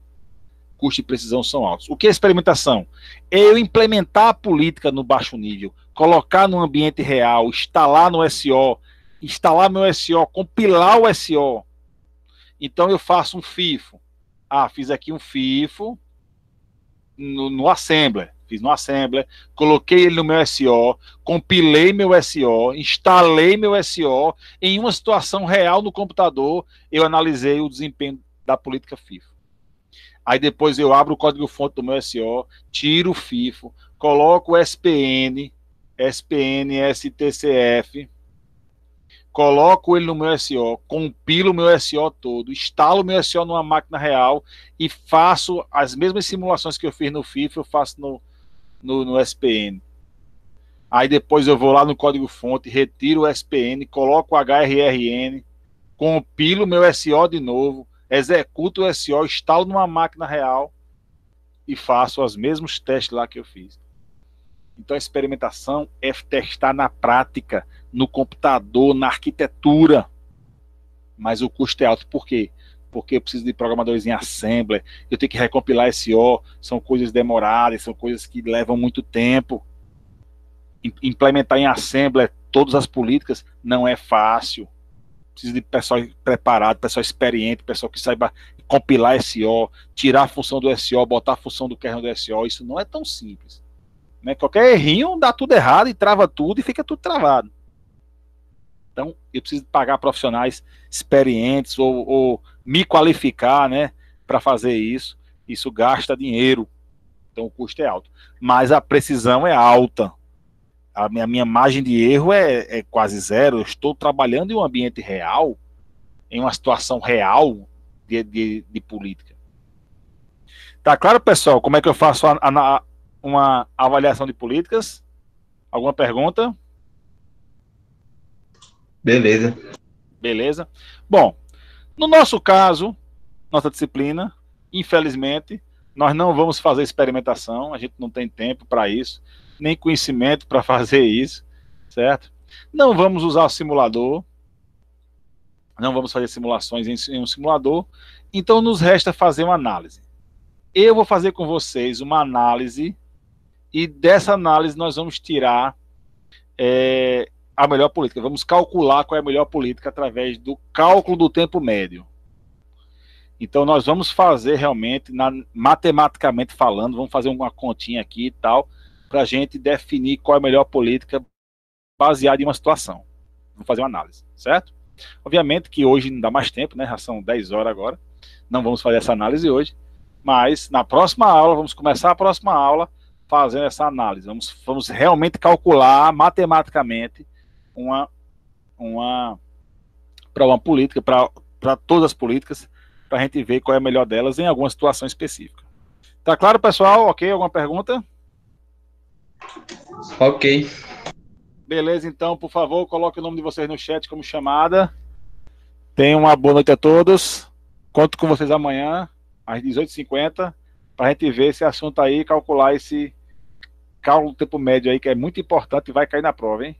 Custo e precisão são altos. O que é experimentação? É eu implementar a política no baixo nível, colocar no ambiente real, instalar no SEO, instalar meu SEO, compilar o SEO. Então eu faço um FIFO. Fiz aqui um FIFO no Assembler. Fiz no Assembler, coloquei ele no meu SEO, compilei meu SEO, instalei meu SEO. Em uma situação real no computador, eu analisei o desempenho da política FIFO. Aí depois eu abro o código-fonte do meu SEO, tiro o FIFO, coloco o SPN, STCF, coloco ele no meu SEO, compilo o meu SEO todo, instalo o meu SEO numa máquina real e faço as mesmas simulações que eu fiz no FIFO, eu faço no SPN. Aí depois eu vou lá no código-fonte, retiro o SPN, coloco o HRRN, compilo o meu SEO de novo, executo o SEO, instalo numa máquina real e faço os mesmos testes lá que eu fiz. Então a experimentação é testar na prática, no computador, na arquitetura. Mas o custo é alto. Por quê? Porque eu preciso de programadores em Assembler, eu tenho que recompilar SEO, são coisas demoradas, são coisas que levam muito tempo. Implementar em Assembler todas as políticas não é fácil. Precisa de pessoal preparado, pessoal experiente, pessoal que saiba compilar SEO, tirar a função do SEO, botar a função do kernel do SEO. Isso não é tão simples. Né? Qualquer errinho dá tudo errado e trava tudo e fica tudo travado. Então, eu preciso pagar profissionais experientes ou me qualificar, né, para fazer isso. Isso gasta dinheiro. Então, o custo é alto. Mas a precisão é alta. A minha margem de erro é quase zero. Eu estou trabalhando em um ambiente real, em uma situação real de política. Tá claro, pessoal, como é que eu faço uma avaliação de políticas? Alguma pergunta? Beleza. Beleza. Bom, no nosso caso, nossa disciplina, infelizmente, nós não vamos fazer experimentação, a gente não tem tempo para isso, nem conhecimento para fazer isso, certo? Não vamos usar o simulador, não vamos fazer simulações em um simulador, então nos resta fazer uma análise. Eu vou fazer com vocês uma análise e dessa análise nós vamos tirar a melhor política. Vamos calcular qual é a melhor política através do cálculo do tempo médio. Então nós vamos fazer realmente, matematicamente falando, vamos fazer uma continha aqui e tal, para a gente definir qual é a melhor política baseada em uma situação. Vamos fazer uma análise, certo? Obviamente que hoje não dá mais tempo, né? Já são 10 horas agora. Não vamos fazer essa análise hoje, mas na próxima aula, vamos começar a próxima aula fazendo essa análise. Vamos realmente calcular matematicamente para uma política, para todas as políticas, para a gente ver qual é a melhor delas em alguma situação específica. Tá claro, pessoal? Ok? Alguma pergunta? Ok. Beleza, então, por favor, coloque o nome de vocês no chat como chamada. Tenham uma boa noite a todos. Conto com vocês amanhã, às 18h50, para a gente ver esse assunto aí, calcular esse cálculo do tempo médio aí, que é muito importante e vai cair na prova, hein?